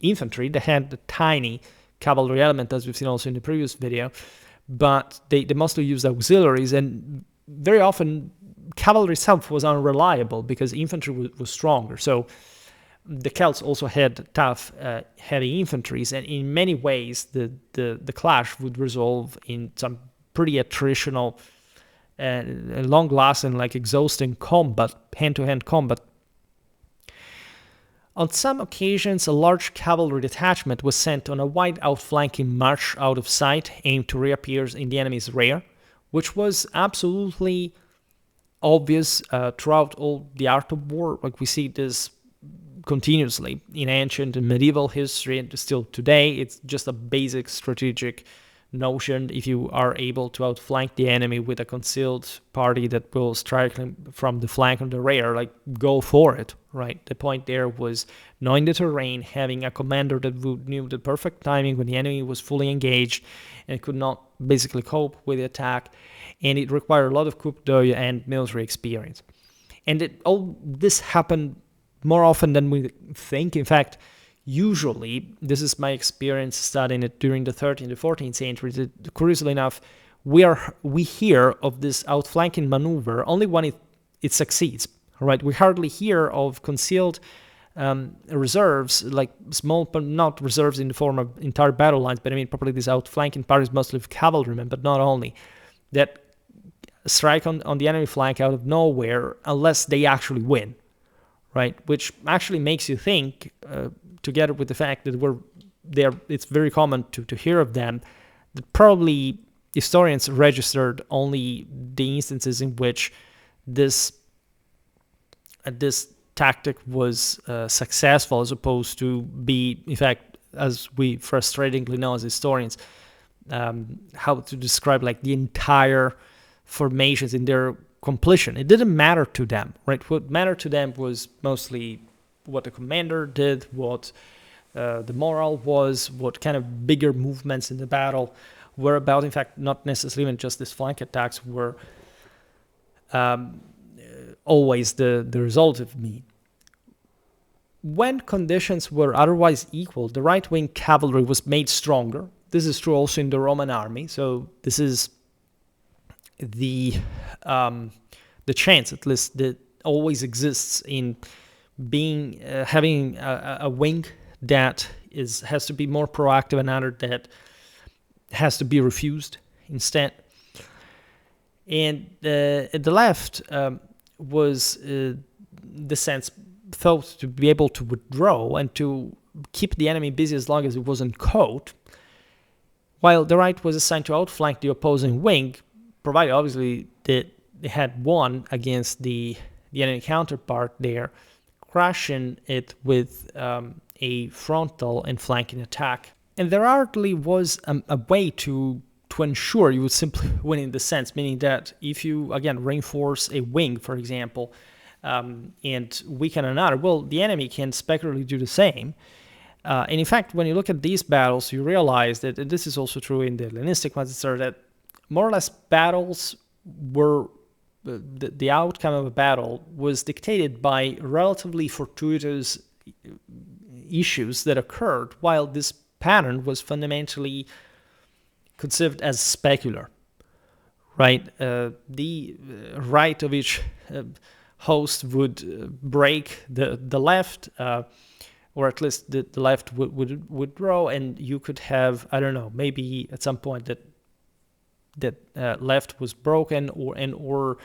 infantry. They had the tiny cavalry element, as we've seen also in the previous video, but they mostly used auxiliaries, and very often cavalry itself was unreliable because infantry was stronger. So the Celts also had tough, heavy infantries, and in many ways the clash would resolve in some pretty attritional, long-lasting, like exhausting combat, hand-to-hand combat. On some occasions, a large cavalry detachment was sent on a wide outflanking march out of sight, aimed to reappear in the enemy's rear, which was absolutely obvious throughout all the art of war. Like, we see this continuously in ancient and medieval history, and still today. It's just a basic strategic notion. If you are able to outflank the enemy with a concealed party that will strike them from the flank or the rear, like, go for it, right? The point there was knowing the terrain, having a commander that knew the perfect timing when the enemy was fully engaged and could not basically cope with the attack, and it required a lot of coup d'oeil and military experience. And all this happened more often than we think. In fact, usually, this is my experience studying it during the 13th and 14th centuries. Curiously enough, we hear of this outflanking maneuver only when it succeeds. Right? We hardly hear of concealed reserves, like small, but not reserves in the form of entire battle lines, but I mean probably these outflanking parties, mostly of cavalrymen, but not only, that strike on the enemy flank out of nowhere unless they actually win. Right? Which actually makes you think, together with the fact that it's very common to hear of them, that probably historians registered only the instances in which this tactic was successful, as opposed to be, in fact, as we frustratingly know as historians, how to describe like the entire formations in their completion. It didn't matter to them, right? What mattered to them was mostly what the commander did, what the morale was, what kind of bigger movements in the battle were about. In fact, not necessarily even just these flank attacks were always the result of me. When conditions were otherwise equal, the right-wing cavalry was made stronger. This is true also in the Roman army. So this is the chance, at least, that always exists in being having a wing that has to be more proactive, and another that has to be refused instead. And at the left was the sense thought to be able to withdraw and to keep the enemy busy as long as it wasn't caught, while the right was assigned to outflank the opposing wing, provided obviously that they had won against the enemy counterpart there, crushing it with a frontal and flanking attack. And there hardly was a way to ensure you would simply win in the sense, meaning that if you, again, reinforce a wing, for example, and weaken another, well, the enemy can speculatively do the same. And in fact, when you look at these battles, you realize that, and this is also true in the Hellenistic ones, etc., that more or less battles were, the outcome of a battle was dictated by relatively fortuitous issues that occurred, while this pattern was fundamentally conceived as specular, right? The right of each host would break the left, or at least the left would draw, and you could have, I don't know, maybe at some point that left was broken, or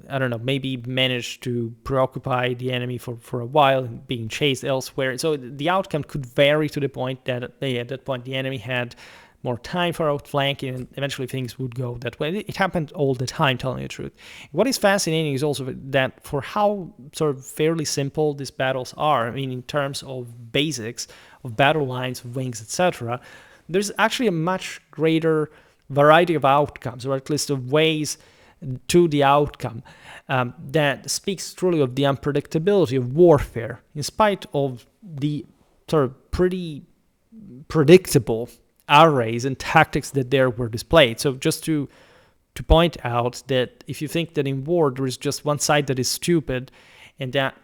I don't know, maybe managed to preoccupy the enemy for a while and being chased elsewhere. So the outcome could vary to the point that at that point the enemy had more time for outflanking, and eventually things would go that way. It happened all the time, telling you the truth. What is fascinating is also that for how sort of fairly simple these battles are, I mean, in terms of basics, of battle lines, of wings, etc., there's actually a much greater variety of outcomes, or at least of ways to the outcome, that speaks truly of the unpredictability of warfare, in spite of the sort of pretty predictable arrays and tactics that there were displayed. So just to point out that if you think that in war there is just one side that is stupid, and that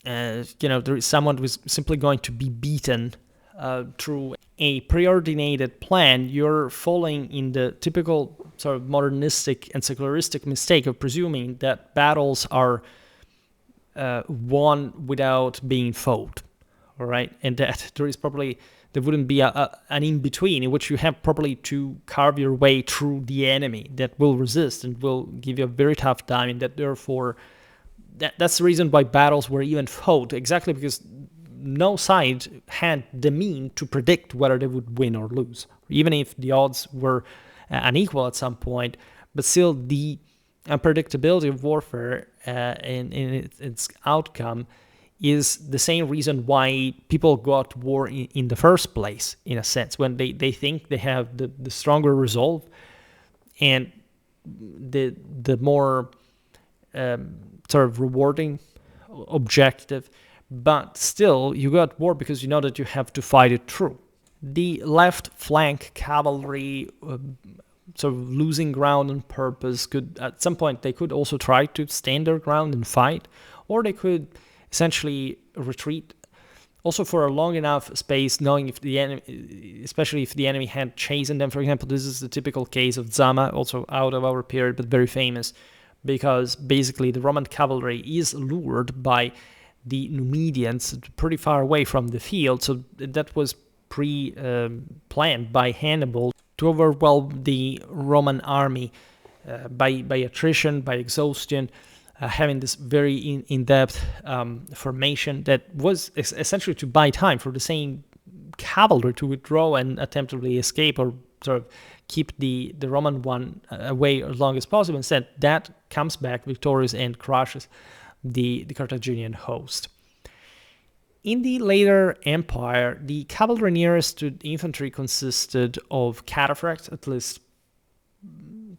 there is someone who is simply going to be beaten through a preordinated plan, you're falling in the typical sort of modernistic and secularistic mistake of presuming that battles are won without being fought, all right? And that there wouldn't be an in-between in which you have probably to carve your way through the enemy that will resist and will give you a very tough time, and that therefore that's the reason why battles were even fought, exactly because no side had the mean to predict whether they would win or lose, even if the odds were unequal at some point. But still, the unpredictability of warfare and its outcome is the same reason why people go to war in the first place, in a sense, when they think they have the stronger resolve and the more sort of rewarding objective. But still, you go at war because you know that you have to fight it through. The left flank cavalry, sort of losing ground on purpose, could at some point they could also try to stand their ground and fight, or they could essentially retreat. Also, for a long enough space, knowing if the enemy, especially if the enemy had chasing them. For example, this is the typical case of Zama, also out of our period, but very famous, because basically the Roman cavalry is lured by the Numidians pretty far away from the field, so that was pre-planned by Hannibal to overwhelm the Roman army by attrition, by exhaustion, having this very in-depth formation that was essentially to buy time for the same cavalry to withdraw and attemptably escape, or sort of keep the Roman one away as long as possible. Instead, that comes back victorious and crushes the Carthaginian host. In the later empire, the cavalry nearest to infantry consisted of cataphracts, at least,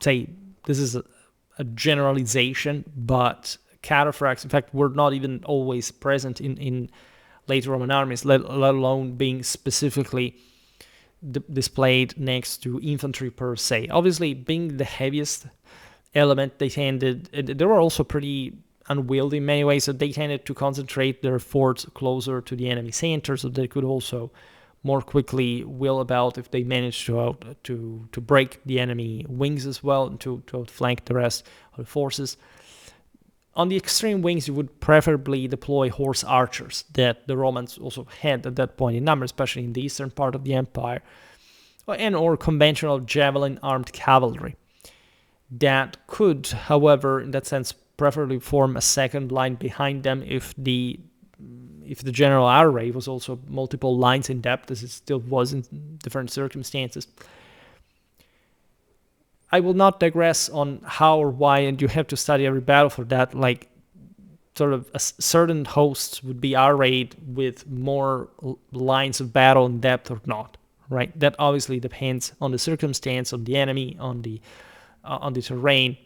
say, this is a generalization, but cataphracts, in fact, were not even always present in later Roman armies, let alone being specifically displayed next to infantry per se. Obviously, being the heaviest element, they were also pretty unwieldy in many ways, so they tended to concentrate their forts closer to the enemy center, so they could also more quickly wheel about if they managed to break the enemy wings as well, and to outflank the rest of the forces. On the extreme wings, you would preferably deploy horse archers that the Romans also had at that point in number, especially in the eastern part of the empire, or conventional javelin-armed cavalry that could, however, in that sense, preferably form a second line behind them if the general array was also multiple lines in depth, as it still was in different circumstances. I will not digress on how or why, and you have to study every battle for that. Like, sort of certain hosts would be arrayed with more lines of battle in depth or not, right? That obviously depends on the circumstance, on the enemy, on the terrain,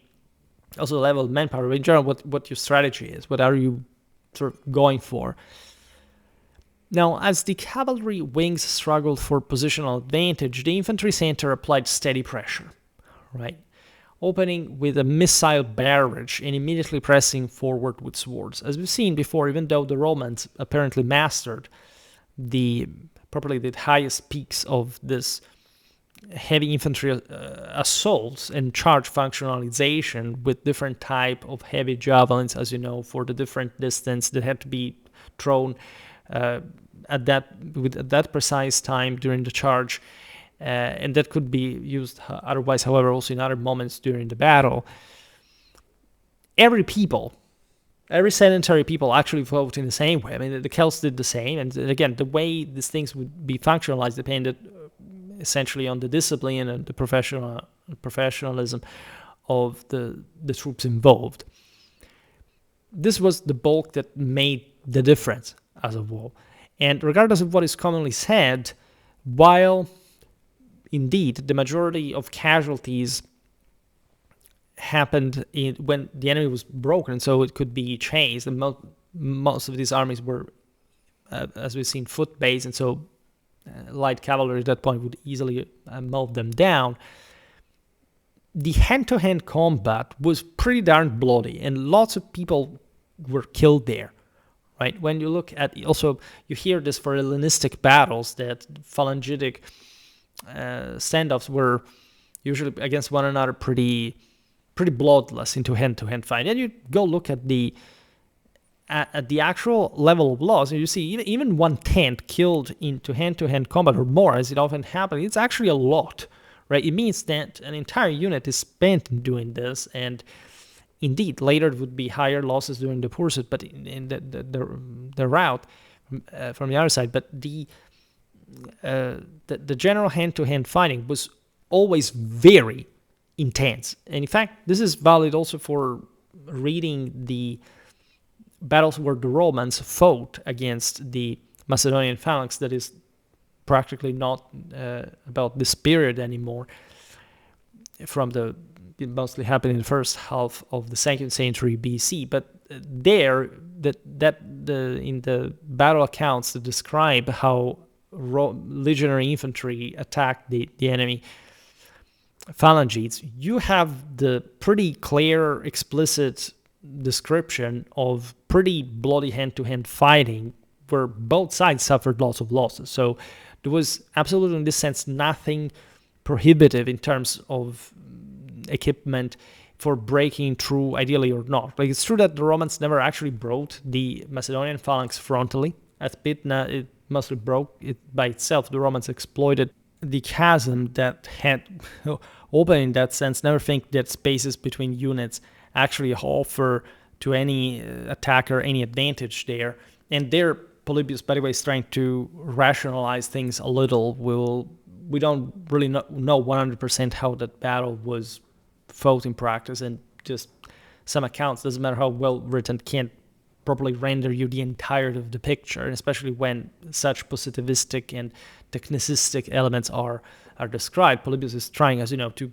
also the level of manpower. But in general, what your strategy is, what are you sort of going for? Now, as the cavalry wings struggled for positional advantage, the infantry center applied steady pressure, right? Opening with a missile barrage and immediately pressing forward with swords. As we've seen before, even though the Romans apparently mastered probably the highest peaks of this heavy infantry assaults and charge functionalization with different type of heavy javelins, as you know, for the different distance that had to be thrown at that precise time during the charge, and that could be used otherwise, however, also in other moments during the battle. Every sedentary people actually fought in the same way. I mean, the Celts did the same, and again, the way these things would be functionalized depended essentially on the discipline and the professionalism of the troops involved. This was the bulk that made the difference as a whole. And regardless of what is commonly said, while indeed the majority of casualties happened when the enemy was broken, so it could be chased, and most of these armies were, as we've seen, foot-based, and so light cavalry at that point would easily mow them down. The hand-to-hand combat was pretty darn bloody, and lots of people were killed there. Right? When you look at, also you hear this for Hellenistic battles, that phalangitic standoffs were usually against one another pretty bloodless into hand-to-hand fight. And you go look at the actual level of loss, and you see even 1/10 killed into hand-to-hand combat or more, as it often happens. It's actually a lot, right? It means that an entire unit is spent in doing this, and indeed, later it would be higher losses during the pursuit, but in the route from the other side. But the general hand-to-hand fighting was always very intense. And in fact, this is valid also for reading the battles where the Romans fought against the Macedonian phalanx. That is practically not about this period anymore. It mostly happened in the first half of the 2nd century BC, but there, in the battle accounts that describe how legionary infantry attacked the enemy phalanges, you have the pretty clear, explicit description of pretty bloody hand-to-hand fighting where both sides suffered lots of losses. So there was absolutely, in this sense, nothing prohibitive in terms of equipment for breaking through, ideally or not. Like, it's true that the Romans never actually broke the Macedonian phalanx frontally. At Pydna, it mostly broke it by itself. The Romans exploited the chasm that had opened in that sense. Never think that spaces between units actually offer to any attacker any advantage there. And there, Polybius, by the way, is trying to rationalize things a little. We don't really know 100% how that battle was fought in practice, and just some accounts, doesn't matter how well written, can't properly render you the entirety of the picture, and especially when such positivistic and technicistic elements are described. Polybius is trying, as you know, to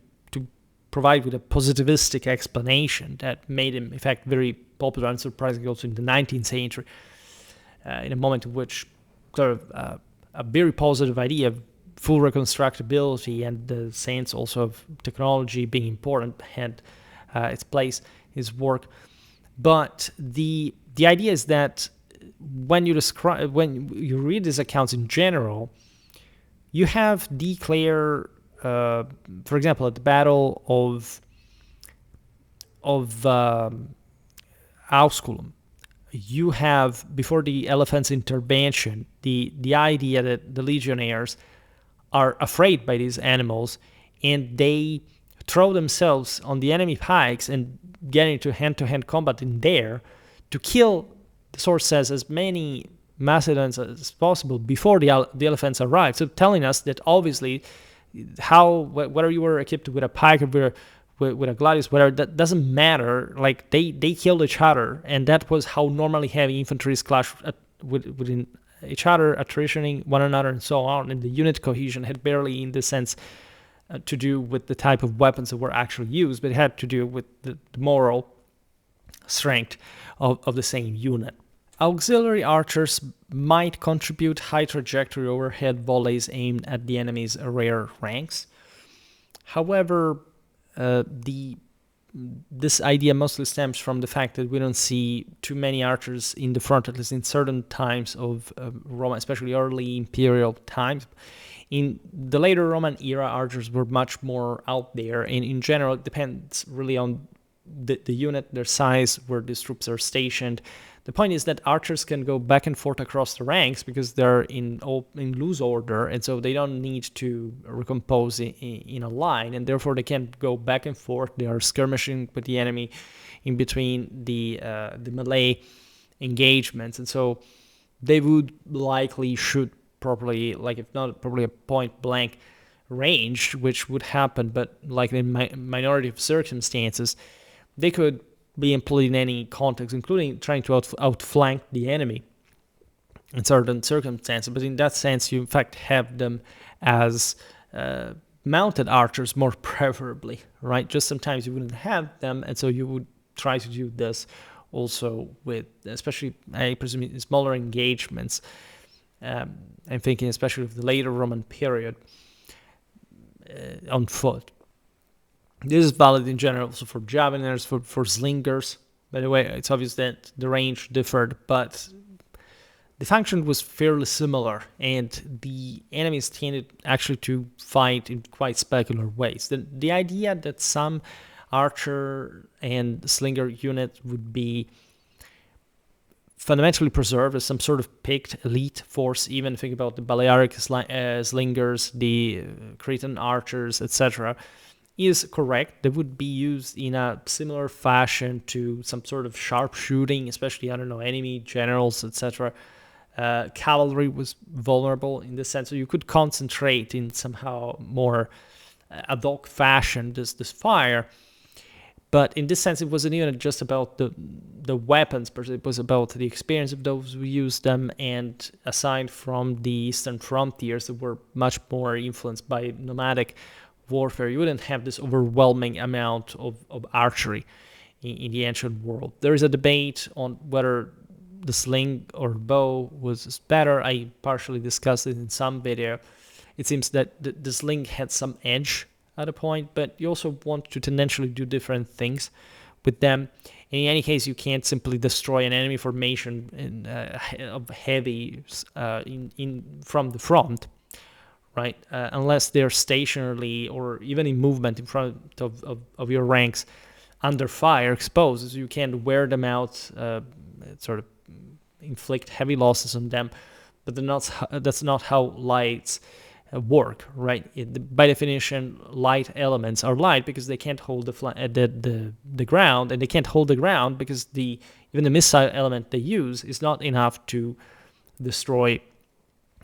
provide with a positivistic explanation that made him, in fact, very popular and surprising also in the 19th century, in a moment in which sort of a very positive idea of full reconstructability and the sense also of technology being important had its place, his work. But the idea is that when you read these accounts in general, you have declare, for example, at the Battle of Ausculum, you have, before the elephant's intervention, the idea that the legionnaires are afraid by these animals, and they throw themselves on the enemy pikes and get into hand-to-hand combat in there to kill, the source says, as many Macedonians as possible before the elephants arrive. So telling us that obviously, whether you were equipped with a pike or with a gladius, whatever, that doesn't matter. Like they killed each other, and that was how normally heavy infantries clash within each other, attritioning one another, and so on. And the unit cohesion had barely, in this sense, to do with the type of weapons that were actually used, but it had to do with the moral strength of the same unit. Auxiliary archers might contribute high trajectory overhead volleys aimed at the enemy's rear ranks. However, this idea mostly stems from the fact that we don't see too many archers in the front, at least in certain times of Rome, especially early imperial times. In the later Roman era, archers were much more out there, and in general, it depends really on the unit, their size, where these troops are stationed. The point is that archers can go back and forth across the ranks because they're in loose order, and so they don't need to recompose in a line, and therefore they can go back and forth. They are skirmishing with the enemy in between the melee engagements, and so they would likely shoot properly, like if not probably a point-blank range, which would happen, but like in minority of circumstances, they could be employed in any context, including trying to outflank the enemy in certain circumstances. But in that sense, you in fact have them as mounted archers more preferably, right? Just sometimes you wouldn't have them, and so you would try to do this also with, especially I presume, smaller engagements. I'm thinking especially of the later Roman period on foot. This is valid in general also for javeliners, for slingers. By the way, it's obvious that the range differed, but the function was fairly similar, and the enemies tended actually to fight in quite specular ways. The idea that some archer and slinger unit would be fundamentally preserved as some sort of picked elite force, even think about the Balearic slingers, the Cretan archers, etc., is correct. They would be used in a similar fashion to some sort of sharpshooting, especially, I don't know, enemy generals, etc. Cavalry was vulnerable in the sense that you could concentrate in somehow more ad hoc fashion this fire. But in this sense, it wasn't even just about the weapons, but it was about the experience of those who used them. And aside from the eastern frontiers that were much more influenced by nomadic warfare, you wouldn't have this overwhelming amount of archery in the ancient world. There is a debate on whether the sling or bow was better. I partially discussed it in some video. It seems that the sling had some edge at a point, but you also want to tendentially do different things with them. In any case, you can't simply destroy an enemy formation of heavy from the front, right? Unless they're stationarily or even in movement in front of your ranks under fire, exposed. So you can't wear them out, sort of inflict heavy losses on them. But that's not how lights work, right? By definition, light elements are light because they can't hold the ground, and they can't hold the ground because even the missile element they use is not enough to destroy,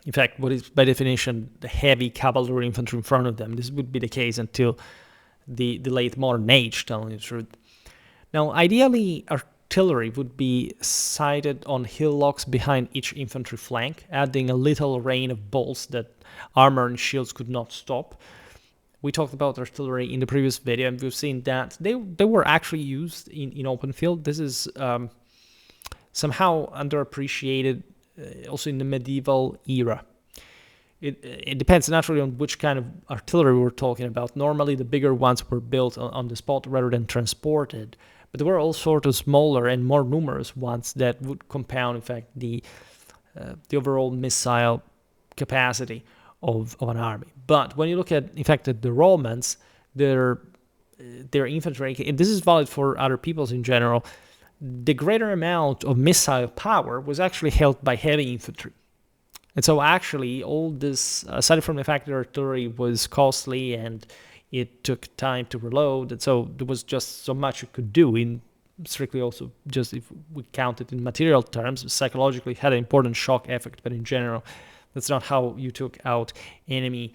in fact, what is by definition the heavy cavalry infantry in front of them. This would be the case until the late modern age, telling the truth. Now, ideally, artillery would be sighted on hillocks behind each infantry flank, adding a little rain of bolts that armor and shields could not stop. We talked about artillery in the previous video, and we've seen that they were actually used in open field. This is somehow underappreciated also in the medieval era. It depends naturally on which kind of artillery we're talking about. Normally, the bigger ones were built on the spot rather than transported, but there were all sorts of smaller and more numerous ones that would compound, in fact, the overall missile capacity of an army. But when you look at, in fact, at the Romans, their infantry, and this is valid for other peoples in general, the greater amount of missile power was actually held by heavy infantry. And so actually all this, aside from the fact that artillery was costly and it took time to reload, and so there was just so much you could do in strictly also just if we count it in material terms, psychologically had an important shock effect, but in general, that's not how you took out enemy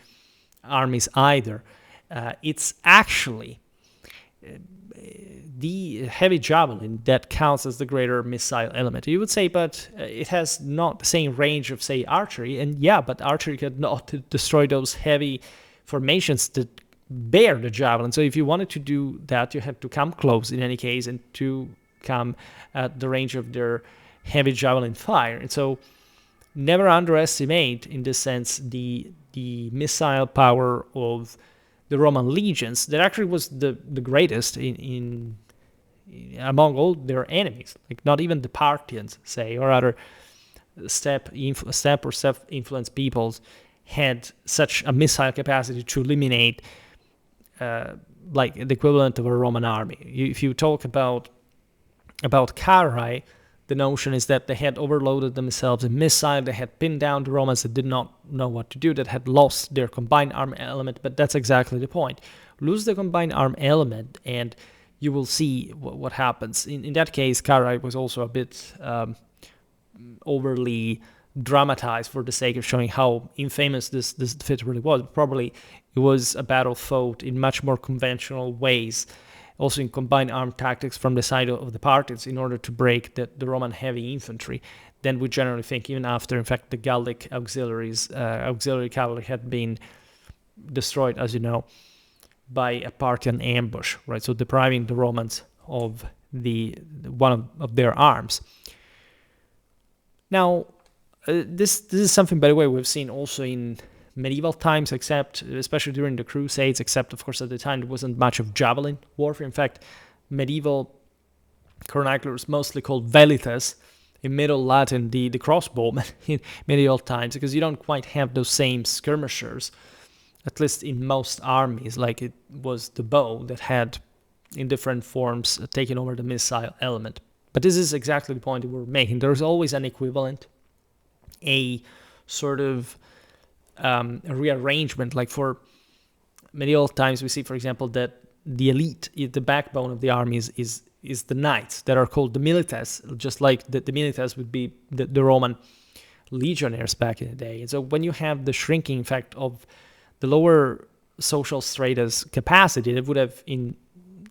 armies either. It's actually the heavy javelin that counts as the greater missile element. You would say, but it has not the same range of, say, archery. And yeah, but archery cannot destroy those heavy formations that bear the javelin. So if you wanted to do that, you have to come close in any case and to come at the range of their heavy javelin fire. And so never underestimate, in this sense, the missile power of the Roman legions. That actually was the greatest in among all their enemies. Like not even the Parthians, say, or other steppe or steppe-influenced peoples had such a missile capacity to eliminate like the equivalent of a Roman army. If you talk about Carrhae, the notion is that they had overloaded themselves in missile, they had pinned down the Romans that did not know what to do, that had lost their combined arm element, but that's exactly the point. Lose the combined arm element and you will see what happens. In that case, Carrhae was also a bit overly dramatized for the sake of showing how infamous this defeat really was. Probably it was a battle fought in much more conventional ways, also in combined armed tactics from the side of the Parthians in order to break the Roman heavy infantry than we generally think, even after, in fact, the Gallic auxiliary cavalry had been destroyed, as you know, by a Parthian ambush, right? So depriving the Romans of one of their arms. Now, this is something, by the way, we've seen also in medieval times, especially during the Crusades, except, of course, at the time there wasn't much of javelin warfare. In fact, medieval chroniclers mostly called velites, in Middle Latin, the crossbowmen in medieval times, because you don't quite have those same skirmishers, at least in most armies, like it was the bow that had, in different forms, taken over the missile element. But this is exactly the point that we're making. There's always an equivalent, a sort of a rearrangement. Like for medieval times, we see, for example, that the elite, the backbone of the army is the knights that are called the milites, just like the milites would be the Roman legionnaires back in the day. And so when you have the shrinking effect of the lower social strata's capacity that would have in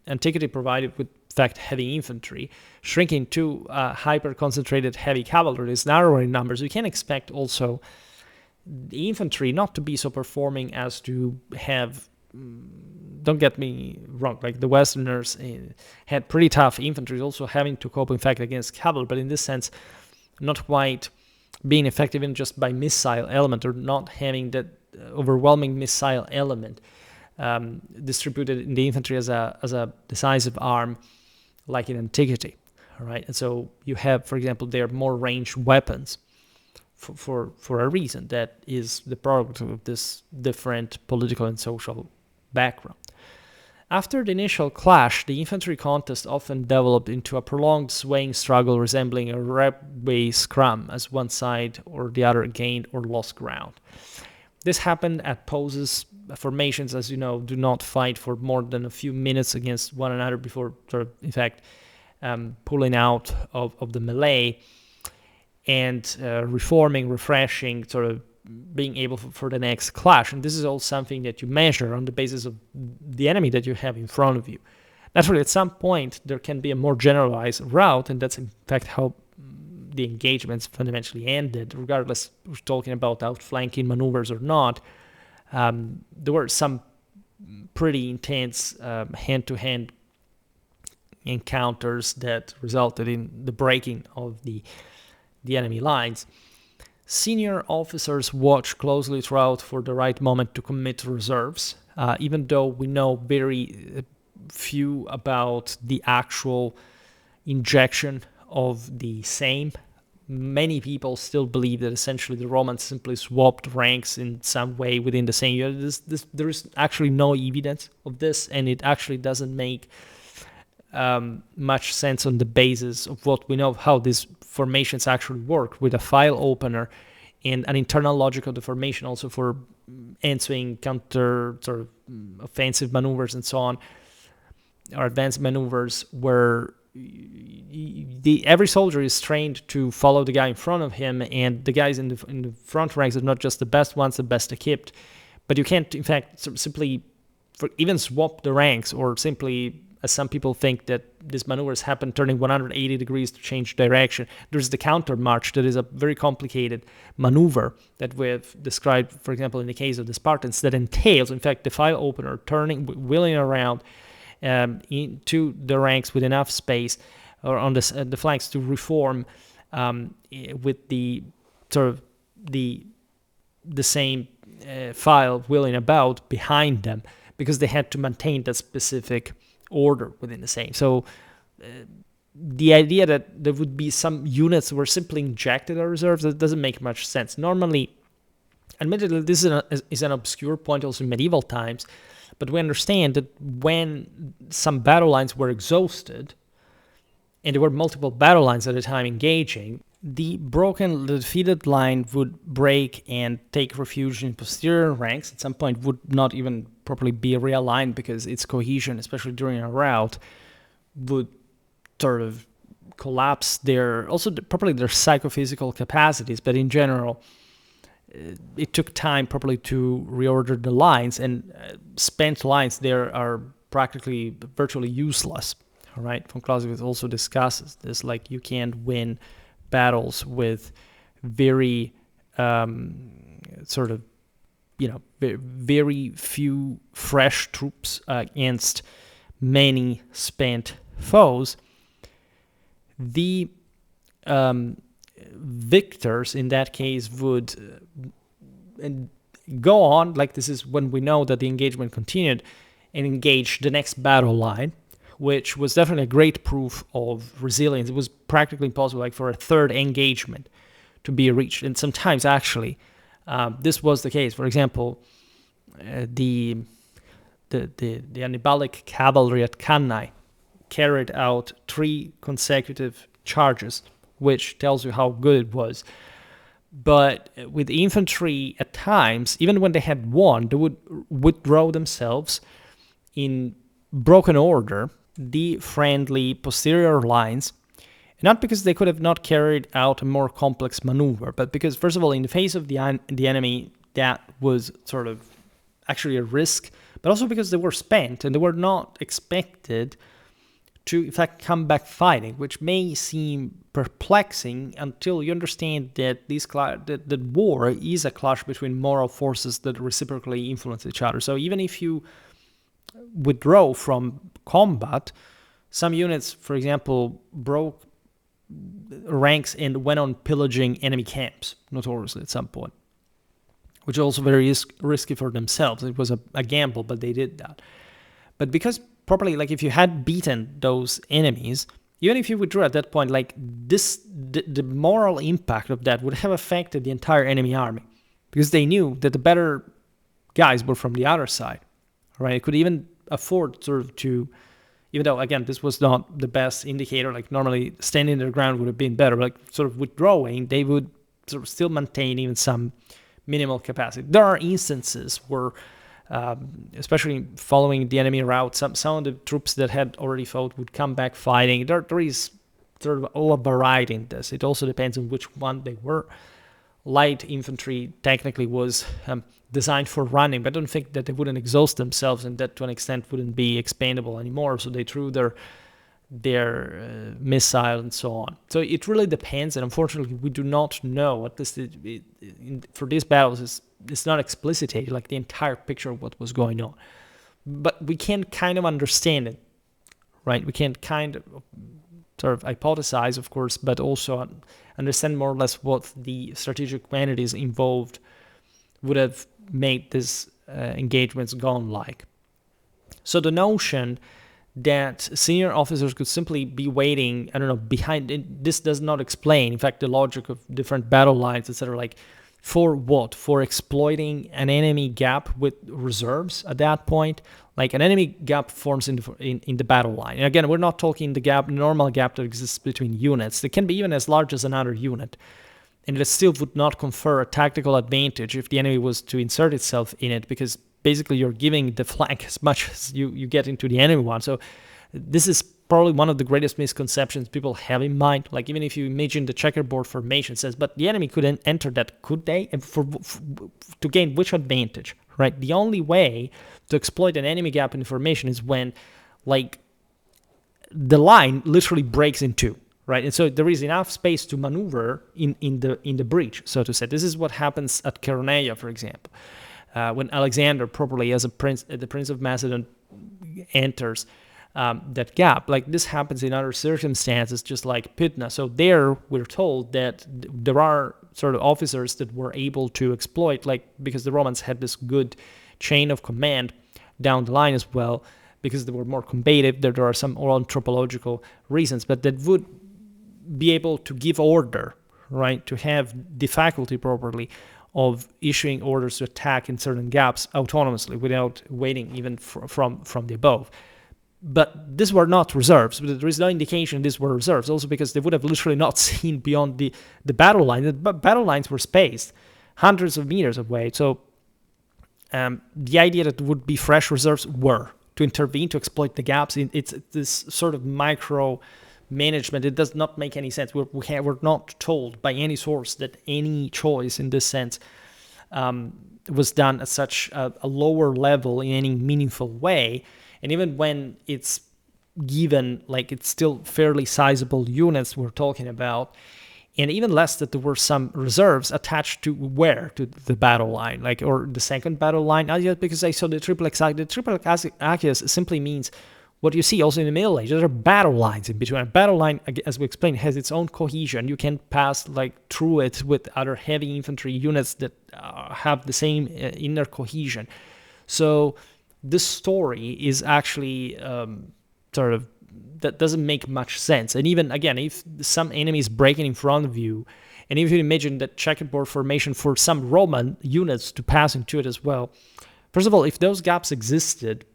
antiquity provided with, in fact, heavy infantry, shrinking to hyper-concentrated heavy cavalry is narrower in numbers, you can expect also the infantry not to be so performing as to have, don't get me wrong, like the Westerners had pretty tough infantry, also having to cope, in fact, against cavalry, but in this sense, not quite being effective in just by missile element, or not having that overwhelming missile element distributed in the infantry as a decisive arm, like in antiquity. All right, and so you have, for example, there more ranged weapons for a reason that is the product of this different political and social background. After the initial clash, the infantry contest often developed into a prolonged swaying struggle resembling a railway scrum, as one side or the other gained or lost ground. This happened at poses. Formations, as you know, do not fight for more than a few minutes against one another before, in fact, pulling out of the melee and reforming, refreshing, sort of being able for the next clash. And this is all something that you measure on the basis of the enemy that you have in front of you. Naturally, at some point, there can be a more generalized route, and that's in fact how the engagements fundamentally ended, regardless if we're talking about outflanking maneuvers or not. There were some pretty intense hand-to-hand encounters that resulted in the breaking of the enemy lines. Senior officers watch closely throughout for the right moment to commit reserves, even though we know very few about the actual injection of the same. Many people still believe that essentially the Romans simply swapped ranks in some way within the same year. There is actually no evidence of this, and it actually doesn't make much sense on the basis of what we know of how these formations actually work, with a file opener and an internal logic of the formation also for answering counter sort of offensive maneuvers and so on, or advanced maneuvers, where every soldier is trained to follow the guy in front of him, and the guys in the front ranks are not just the best ones, the best equipped, but you can't, in fact, simply even swap the ranks or simply as some people think that these maneuvers happen turning 180 degrees to change direction. There's the counter march that is a very complicated maneuver that we've described, for example, in the case of the Spartans, that entails, in fact, the file opener turning, wheeling around into the ranks with enough space or on the flanks to reform with the sort of the same file wheeling about behind them, because they had to maintain that specific order within the same. So the idea that there would be some units that were simply injected as reserves, that doesn't make much sense. Normally, admittedly, this is an obscure point also in medieval times, but we understand that when some battle lines were exhausted, and there were multiple battle lines at a time engaging, the defeated line would break and take refuge in posterior ranks. At some point would not even properly be realigned, because its cohesion, especially during a rout, would sort of collapse their psychophysical capacities. But in general, it took time properly to reorder the lines, and spent lines there are practically virtually useless. All right, von Clausewitz also discusses this, like you can't win battles with very very few fresh troops against many spent foes. The victors in that case would go on, like this is when we know that the engagement continued, and engage the next battle line, which was definitely a great proof of resilience. It was practically impossible, like for a third engagement to be reached. And sometimes actually, this was the case. For example, the Hannibalic cavalry at Cannae carried out 3 consecutive charges, which tells you how good it was. But with infantry, at times, even when they had won, they would withdraw themselves in broken order the friendly posterior lines, not because they could have not carried out a more complex maneuver, but because, first of all, in the face of the enemy, that was sort of actually a risk, but also because they were spent and they were not expected to, in fact, come back fighting, which may seem perplexing until you understand that that war is a clash between moral forces that reciprocally influence each other. So even if you withdraw from combat, some units, for example, broke ranks and went on pillaging enemy camps, notoriously at some point, which is also very risky for themselves. It was a gamble, but they did that. But because properly, like if you had beaten those enemies, even if you withdrew at that point, like the moral impact of that would have affected the entire enemy army, because they knew that the better guys were from the other side, right? It could even afford sort of to, even though, again, this was not the best indicator, like normally standing their ground would have been better, like sort of withdrawing, they would sort of still maintain even some minimal capacity. There are instances where, especially following the enemy route, some of the troops that had already fought would come back fighting. There is sort of all a variety in this. It also depends on which one they were. Light infantry technically was designed for running, but I don't think that they wouldn't exhaust themselves, and that to an extent wouldn't be expandable anymore. So they threw their missile and so on. So it really depends, and unfortunately we do not know, at least for these battles, it's not explicitated, like the entire picture of what was going on. But we can kind of understand it, right? We can kind of sort of hypothesize, of course, but also understand more or less what the strategic quantities involved would have made these engagements gone like. So the notion that senior officers could simply be waiting, behind it, this does not explain, in fact, the logic of different battle lines, etc. Like, for what? For exploiting an enemy gap with reserves at that point? Like, an enemy gap forms in the battle line. And again, we're not talking the normal gap that exists between units. It can be even as large as another unit. And it still would not confer a tactical advantage if the enemy was to insert itself in it, because basically you're giving the flank as much as you get into the enemy one. So this is probably one of the greatest misconceptions people have in mind. Like, even if you imagine the checkerboard formation, says, but the enemy couldn't enter that, could they? And to gain which advantage, right? The only way to exploit an enemy gap in formation is when, like, the line literally breaks in two, right? And so there is enough space to maneuver in the breach, so to say. This is what happens at Chaeronea, for example, when Alexander, properly as the Prince of Macedon, enters that gap. Like this happens in other circumstances, just like Pydna. So there, we're told that there are sort of officers that were able to exploit, like because the Romans had this good chain of command down the line as well, because they were more combative. There are some anthropological reasons, but that would be able to give order, right? To have the faculty properly of issuing orders to attack in certain gaps autonomously without waiting even from the above. But these were not reserves. There is no indication these were reserves, also because they would have literally not seen beyond the battle line. The battle lines were spaced hundreds of meters away. So the idea that there would be fresh reserves were to intervene, to exploit the gaps. It's this sort of micro management. It does not make any sense. We're not told by any source that any choice in this sense was done at such a lower level in any meaningful way. And even when it's given, like it's still fairly sizable units we're talking about, and even less that there were some reserves attached to where? To the battle line, like, or the second battle line. Not yet, because I saw the triple Achaeus simply means what you see also in the Middle Ages. There are battle lines in between. A battle line, as we explained, has its own cohesion. You can pass like through it with other heavy infantry units that have the same inner cohesion. So this story is actually sort of, that doesn't make much sense. And even, again, if some enemy is breaking in front of you, and if you imagine that checkerboard formation for some Roman units to pass into it as well, first of all, if those gaps existed,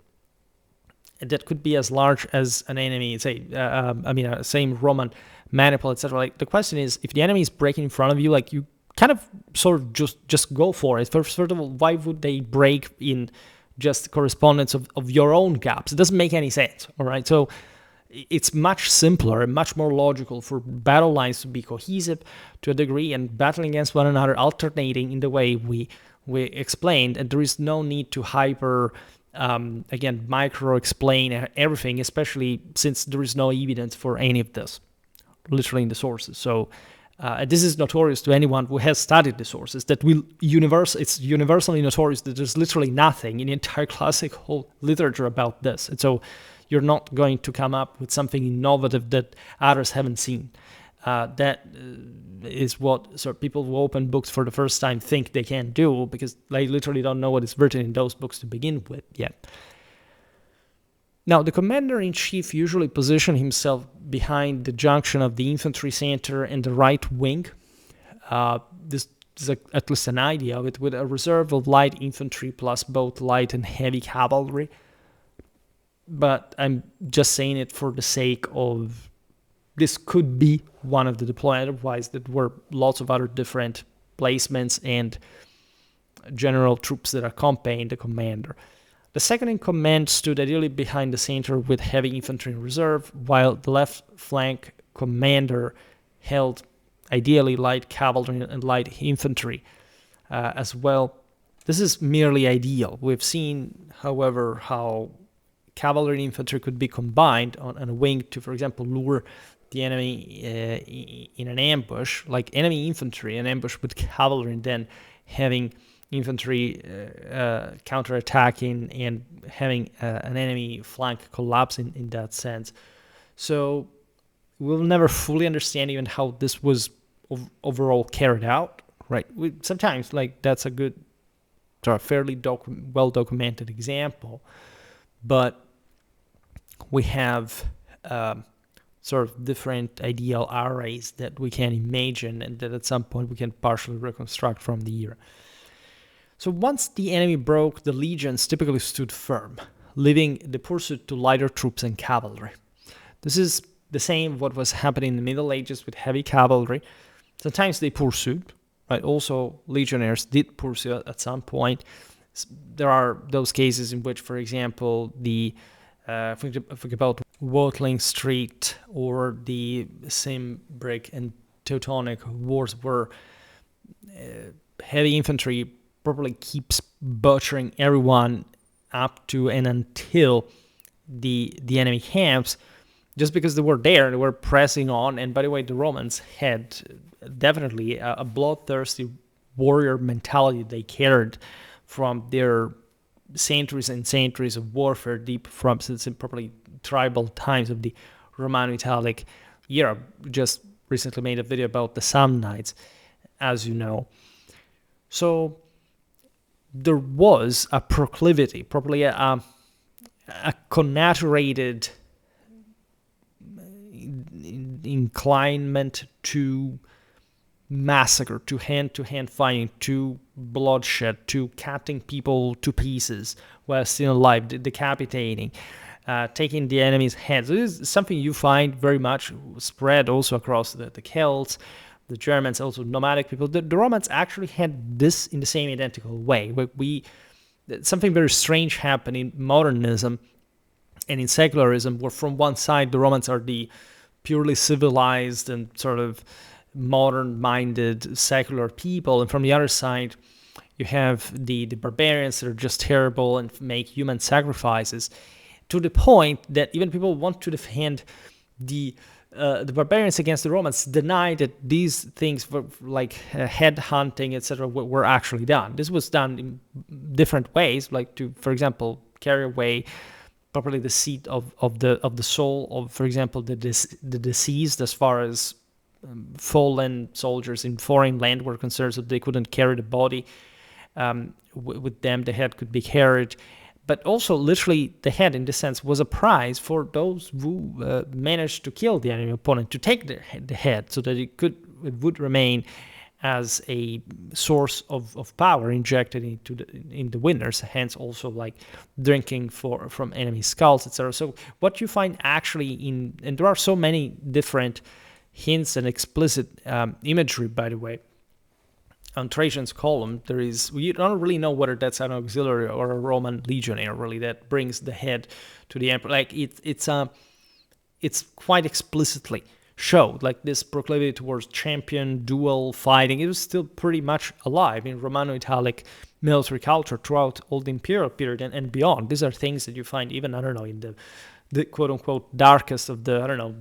that could be as large as an enemy, say, same Roman maniple, etc. Like, the question is, if the enemy is breaking in front of you, like, you kind of sort of just go for it. First of all, why would they break in just correspondence of your own gaps? It doesn't make any sense, all right? So it's much simpler and much more logical for battle lines to be cohesive to a degree and battling against one another, alternating in the way we explained, and there is no need to micro-explain everything, especially since there is no evidence for any of this, literally in the sources. So this is notorious to anyone who has studied the sources, that it's universally notorious that there's literally nothing in the entire classical literature about this. And so you're not going to come up with something innovative that others haven't seen. That is what sort of people who open books for the first time think they can do, because they literally don't know what is written in those books to begin with yet. Now, the commander-in-chief usually positioned himself behind the junction of the infantry center and the right wing. This is at least an idea of it, with a reserve of light infantry plus both light and heavy cavalry. But I'm just saying it for the sake of, this could be one of the deployments. Otherwise, there were lots of other different placements and general troops that accompanied the commander. The second in command stood ideally behind the center with heavy infantry in reserve, while the left flank commander held ideally light cavalry and light infantry as well. This is merely ideal. We've seen, however, how cavalry and infantry could be combined on a wing to, for example, lure the enemy in an ambush, like enemy infantry, an ambush with cavalry, and then having infantry counterattacking and having an enemy flank collapse in that sense. So we'll never fully understand even how this was overall carried out, right? Sometimes, like, that's a good, sort of fairly well-documented example, but we have sort of different ideal arrays that we can imagine and that at some point we can partially reconstruct from the era. So once the enemy broke, the legions typically stood firm, leaving the pursuit to lighter troops and cavalry. This is the same what was happening in the Middle Ages with heavy cavalry. Sometimes they pursued, right? Also, legionnaires did pursue at some point. There are those cases in which, for example, think about Watling Street or the Cimbric and Teutonic Wars, where heavy infantry probably keeps butchering everyone up to and until the enemy camps. just because they were there, they were pressing on. And by the way, the Romans had definitely a bloodthirsty warrior mentality they carried from their centuries and centuries of warfare, deep from since probably tribal times of the Romano-Italic era. Just recently made a video about the Samnites, as you know. So there was a proclivity, probably a connaturated inclination to massacre, to hand-to-hand fighting, to bloodshed, to cutting people to pieces while still alive, decapitating, taking the enemy's heads. This is something you find very much spread also across the Celts, the Germans, also nomadic people. The Romans actually had this in the same identical way. Something very strange happened in modernism and in secularism, where from one side the Romans are the purely civilized and sort of modern-minded secular people, and from the other side you have the barbarians that are just terrible and make human sacrifices, to the point that even people want to defend the barbarians against the Romans deny that these things like head hunting, etc., were actually done. This was done in different ways, like to, for example, carry away properly the seat of the soul of, for example, the deceased, as far as fallen soldiers in foreign land were concerned, so they couldn't carry the body with them. The head could be carried. But also, literally, the head, in this sense, was a prize for those who managed to kill the enemy opponent, to take the head, so that it would remain as a source of power injected in the winners. Hence, also like drinking from enemy skulls, etc. So, what you find actually and there are so many different hints and explicit imagery, by the way. On Trajan's column, we don't really know whether that's an auxiliary or a Roman legionnaire, really, that brings the head to the emperor. Like it's quite explicitly showed, like this proclivity towards champion, duel, fighting. It was still pretty much alive in Romano-Italic military culture throughout all the imperial period and beyond. These are things that you find even, I don't know, in the quote-unquote darkest of the, I don't know,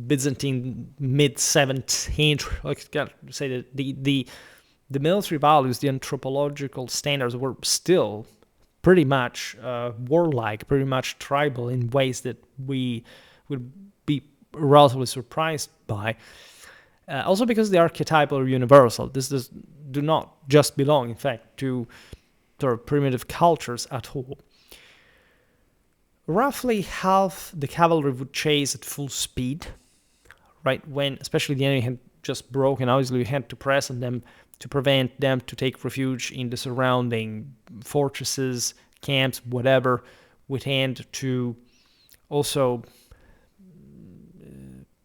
Byzantine mid-7th century. Like, I gotta say that the military values, the anthropological standards were still pretty much warlike, pretty much tribal in ways that we would be relatively surprised by. Also because the archetypal are universal. This do not just belong, in fact, to sort of primitive cultures at all. Roughly half the cavalry would chase at full speed, right? When especially the enemy had just broken, obviously we had to press on them to prevent them to take refuge in the surrounding fortresses, camps, whatever, with hand to also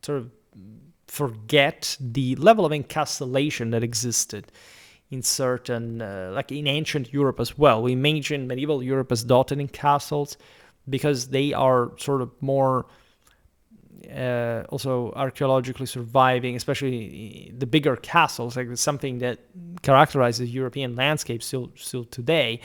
sort of forget the level of encapsulation that existed in certain, like in ancient Europe as well. We imagine medieval Europe as dotted in castles because they are sort of more also archaeologically surviving, especially the bigger castles, like something that characterizes European landscape still today.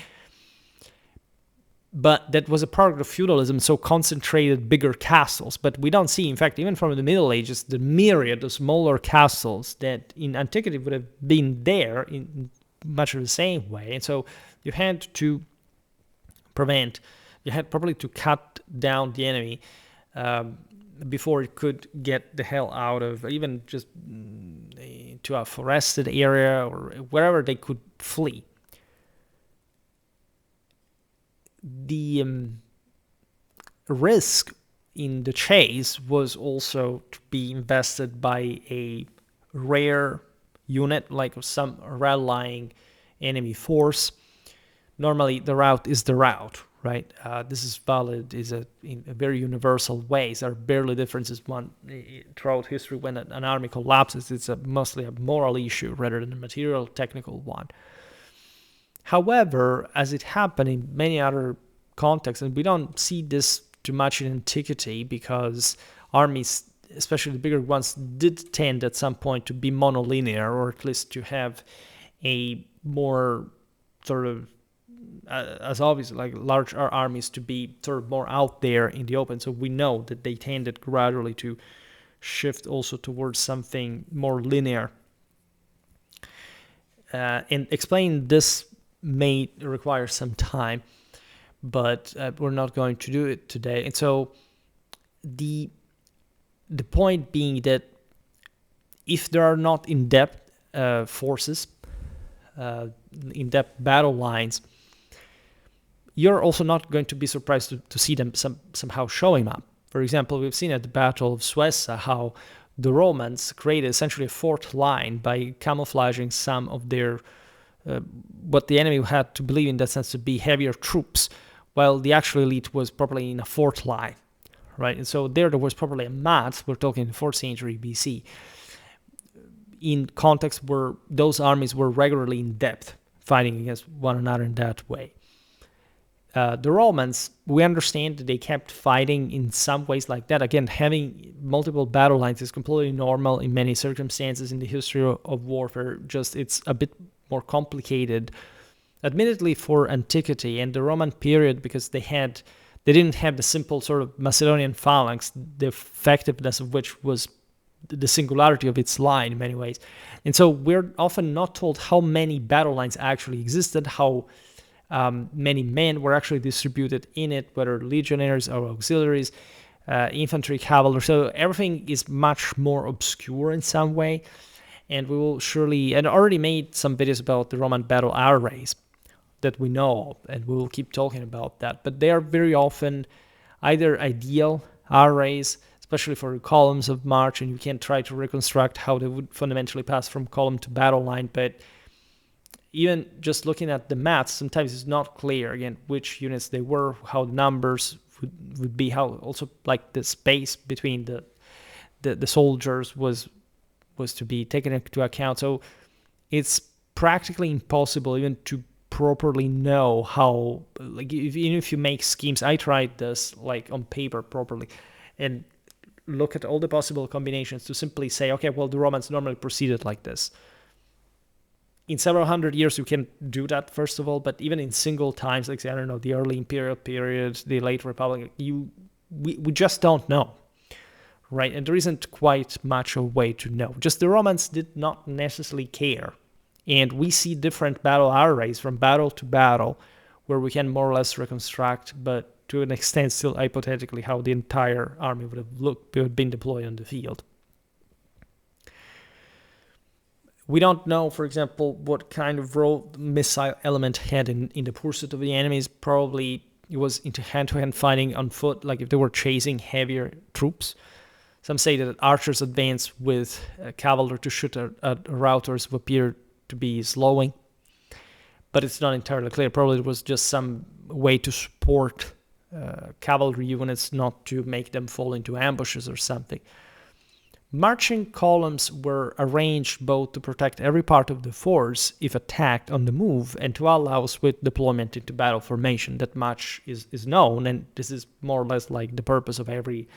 But that was a part of feudalism, so concentrated bigger castles. But we don't see, in fact, even from the Middle Ages, the myriad of smaller castles that in antiquity would have been there in much of the same way. And so you had to you had probably to cut down the enemy before it could get the hell out of, even just to a forested area or wherever they could flee. The risk in the chase was also to be invested by a rare unit, like some rallying enemy force. Normally, the route is the route, right? This is valid in a very universal ways. There are barely differences throughout history. When an army collapses, it's mostly a moral issue rather than a material, technical one. However, as it happened in many other contexts, and we don't see this too much in antiquity because armies, especially the bigger ones, did tend at some point to be monolinear, or at least to have a more sort of as obvious, like large armies to be sort of more out there in the open. So we know that they tended gradually to shift also towards something more linear. And explain this may require some time, but we're not going to do it today. And so the point being that if there are not in-depth forces, in-depth battle lines, you're also not going to be surprised to see them somehow showing up. For example, we've seen at the Battle of Suessa how the Romans created essentially a fourth line by camouflaging some of their what the enemy had to believe in that sense to be heavier troops, while the actual elite was probably in a fourth line, right? And so there was probably a mass, we're talking the 4th century BC, in context where those armies were regularly in depth, fighting against one another in that way. The Romans, we understand that they kept fighting in some ways like that. Again, having multiple battle lines is completely normal in many circumstances in the history of warfare. Just it's a bit more complicated, admittedly, for antiquity and the Roman period, because they didn't have the simple sort of Macedonian phalanx, the effectiveness of which was the singularity of its line in many ways. And so we're often not told how many battle lines actually existed, how many men were actually distributed in it, whether legionaries or auxiliaries, infantry, cavalry. So everything is much more obscure in some way. And we will surely, and already made some videos about the Roman battle arrays that we know, and we will keep talking about that. But they are very often either ideal arrays, especially for columns of march, and you can try to reconstruct how they would fundamentally pass from column to battle line. But even just looking at the maps, sometimes it's not clear, again, which units they were, how the numbers would be, how also like the space between the soldiers was to be taken into account. So it's practically impossible even to properly know how, like, even if you make schemes, I tried this like on paper properly and look at all the possible combinations to simply say, okay, well, the Romans normally proceeded like this. In several hundred years, you can do that, first of all, but even in single times, like, say, I don't know, the early imperial period, the late republic, we just don't know, right? And there isn't quite much a way to know. Just the Romans did not necessarily care. And we see different battle arrays from battle to battle where we can more or less reconstruct, but to an extent still hypothetically, how the entire army would have been deployed on the field. We don't know, for example, what kind of role missile element had in the pursuit of the enemies. Probably it was into hand-to-hand fighting on foot, like if they were chasing heavier troops. Some say that archers advance with cavalry to shoot at routers who appear to be slowing, but it's not entirely clear. Probably it was just some way to support cavalry units, not to make them fall into ambushes or something. Marching columns were arranged both to protect every part of the force if attacked on the move and to allow swift deployment into battle formation. That much is known, and this is more or less like the purpose of every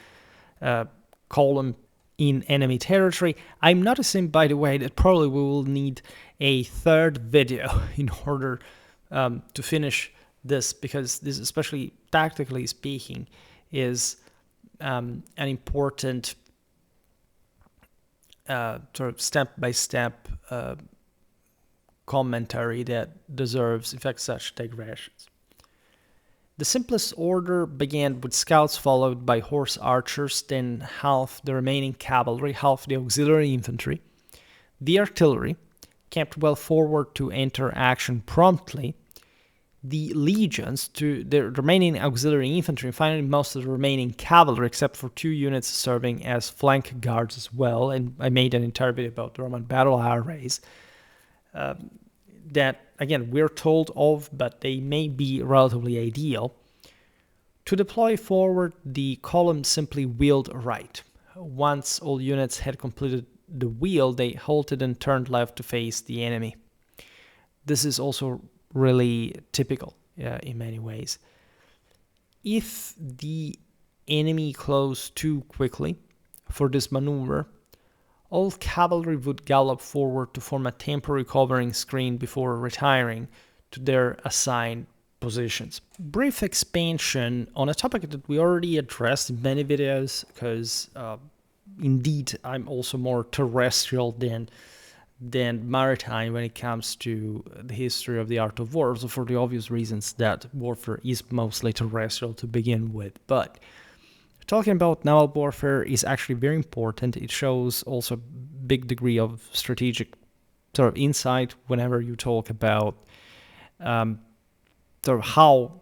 column in enemy territory. I'm noticing, by the way, that probably we will need a third video in order to finish this, because this, especially tactically speaking, is an important sort of step-by-step commentary that deserves, in fact, such digressions. The simplest order began with scouts followed by horse archers, then half the remaining cavalry, half the auxiliary infantry. The artillery kept well forward to enter action promptly. The legions to the remaining auxiliary infantry, and finally most of the remaining cavalry, except for 2 units serving as flank guards as well. And I made an entire video about the Roman battle arrays that, again, we're told of, but they may be relatively ideal. To deploy forward, the column simply wheeled right. Once all units had completed the wheel, they halted and turned left to face the enemy. This is also really typical in many ways. If the enemy closed too quickly for this maneuver, all cavalry would gallop forward to form a temporary covering screen before retiring to their assigned positions. Brief expansion on a topic that we already addressed in many videos, because indeed I'm also more terrestrial than maritime when it comes to the history of the art of war, so for the obvious reasons that warfare is mostly terrestrial to begin with. But talking about naval warfare is actually very important. It shows also a big degree of strategic sort of insight whenever you talk about sort of how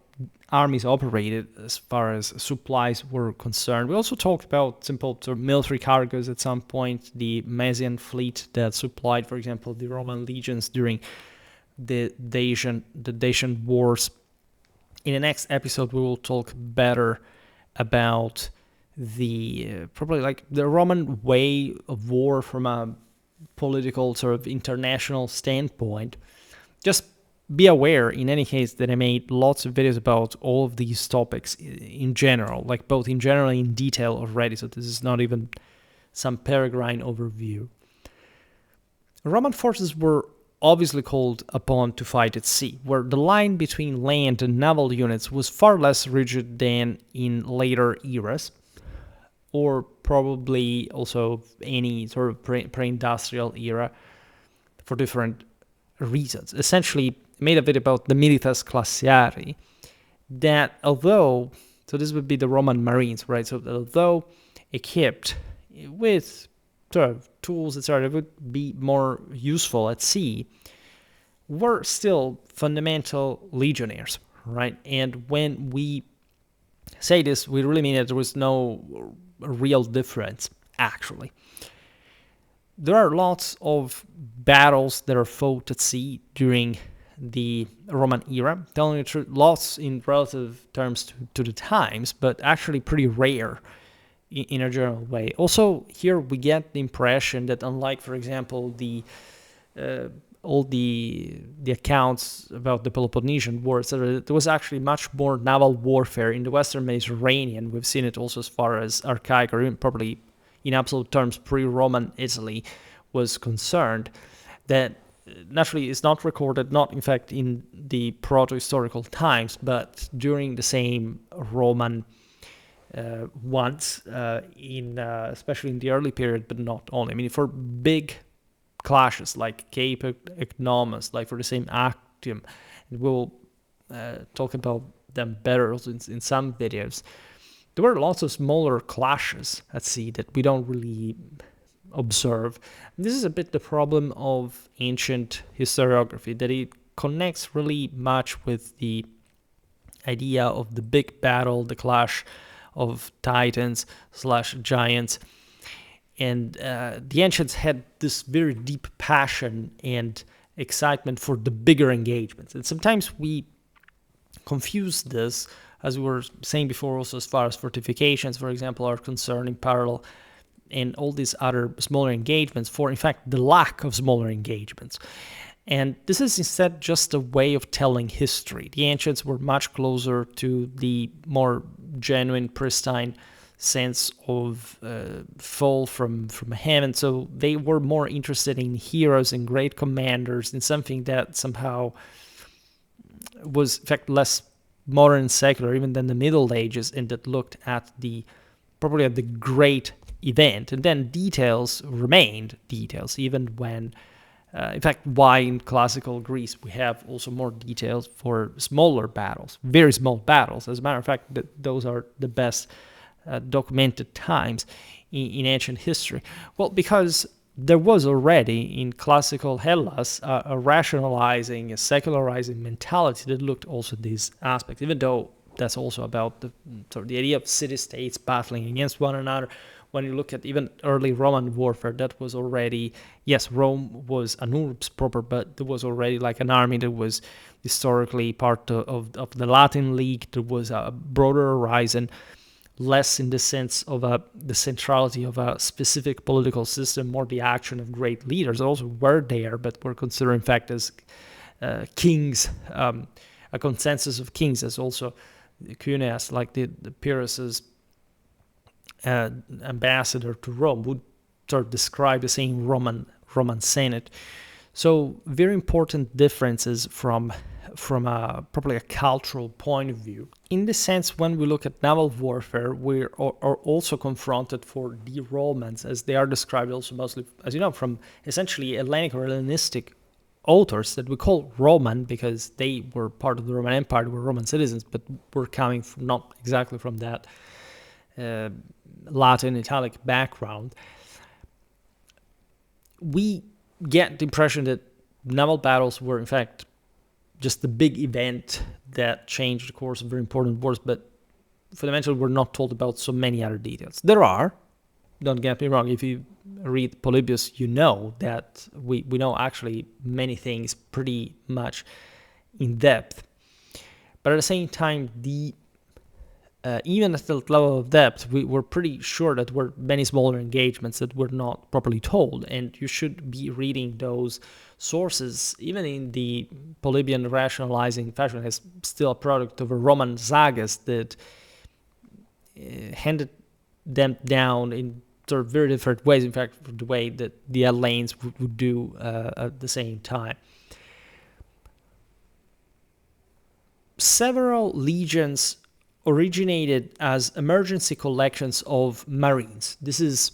armies operated as far as supplies were concerned. We also talked about simple sort of military cargoes at some point, the Messian fleet that supplied, for example, the Roman legions during the Dacian Wars. In the next episode, we will talk better about the probably like the Roman way of war from a political sort of international standpoint. Just be aware, in any case, that I made lots of videos about all of these topics in general, like both in general and in detail already, so this is not even some peregrine overview. Roman forces were obviously called upon to fight at sea, where the line between land and naval units was far less rigid than in later eras, or probably also any sort of pre-industrial era, for different reasons. Essentially, made a video about the militas classiari, that although, so this would be the Roman Marines, right? So although equipped with sort of tools, etc., that would be more useful at sea, were still fundamental legionnaires, right? And when we say this, we really mean that there was no real difference, actually. There are lots of battles that are fought at sea during the Roman era, telling the truth, lots in relative terms to the times, but actually pretty rare in a general way. Also, here we get the impression that, unlike, for example, the all the accounts about the Peloponnesian War, etc., there was actually much more naval warfare in the Western Mediterranean. We've seen it also as far as archaic, or even probably in absolute terms pre-Roman Italy was concerned, that naturally is not recorded, not in fact in the proto-historical times, but during the same Roman ones, especially in the early period, but not only. I mean, for big clashes like Cape Economus, like for the same Actium, and we'll talk about them better also in some videos. There were lots of smaller clashes at sea that we don't really observe. And this is a bit the problem of ancient historiography, that it connects really much with the idea of the big battle, the clash of titans / giants. And the ancients had this very deep passion and excitement for the bigger engagements. And sometimes we confuse this, as we were saying before, also as far as fortifications, for example, are concerned in parallel, and all these other smaller engagements, for in fact the lack of smaller engagements. And this is instead just a way of telling history. The ancients were much closer to the more genuine, pristine sense of fall from heaven. So they were more interested in heroes and great commanders, in something that somehow was in fact less modern and secular even than the Middle Ages, and that looked at probably at the great event. And then details remained details, even when in fact, why in classical Greece we have also more details for smaller battles, very small battles. As a matter of fact, those are the best documented times in ancient history. Well, because there was already in classical Hellas a rationalizing, a secularizing mentality that looked also at these aspects, even though that's also about the idea of city-states battling against one another. When you look at even early Roman warfare, that was already, yes, Rome was an urbs proper, but there was already like an army that was historically part of the Latin League. There was a broader horizon, less in the sense of the centrality of a specific political system, more the action of great leaders. Also were there, but were considered in fact as kings, a consensus of kings, as also Cuneus, like the Pyrrhus's ambassador to Rome, would sort of describe the same Roman Senate. So very important differences from a probably a cultural point of view. In the sense, when we look at naval warfare, we are also confronted for the Romans, as they are described also mostly, as you know, from essentially Hellenic or Hellenistic authors that we call Roman because they were part of the Roman Empire, were Roman citizens, but were coming from not exactly from that Latin Italic background. We get the impression that naval battles were in fact just the big event that changed the course of very important wars, but fundamentally we're not told about so many other details. There are, don't get me wrong, if you read Polybius, you know that we know actually many things pretty much in depth. But at the same time, even at the level of depth, we were pretty sure that there were many smaller engagements that were not properly told, and you should be reading those sources, even in the Polybian rationalizing fashion, as still a product of a Roman sagas that handed them down in sort of very different ways, in fact, the way that the Hellenes would do at the same time. Several legions originated as emergency collections of marines. This is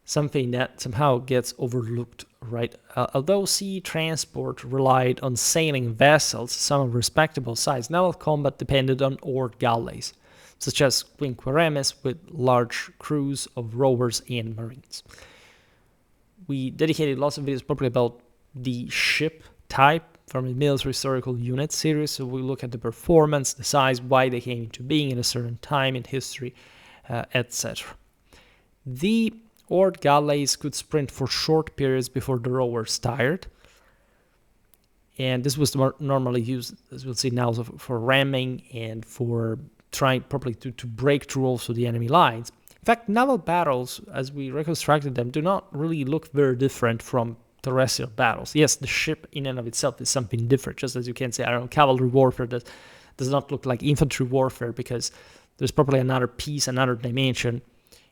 something that somehow gets overlooked, right? Although sea transport relied on sailing vessels, some of respectable size, naval combat depended on oared galleys, such as quinqueremes with large crews of rowers and marines. We dedicated lots of videos probably about the ship type from the military historical unit series, so we look at the performance, the size, why they came into being at a certain time in history, etc. The oared galleys could sprint for short periods before the rowers tired, and this was normally used, as we'll see now, for ramming and for trying properly to break through also the enemy lines. In fact, naval battles, as we reconstructed them, do not really look very different from terrestrial battles. Yes, the ship in and of itself is something different, just as you can say, I don't know, cavalry warfare that does not look like infantry warfare because there's probably another piece, another dimension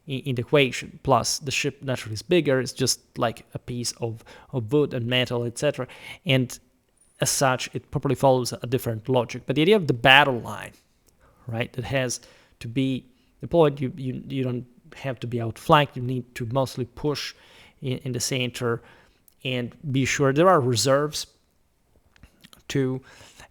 in the equation. Plus, the ship naturally is bigger, it's just like a piece of wood and metal, etc. And as such, it probably follows a different logic. But the idea of the battle line, right, that has to be deployed, you don't have to be outflanked, you need to mostly push in the center and be sure there are reserves too.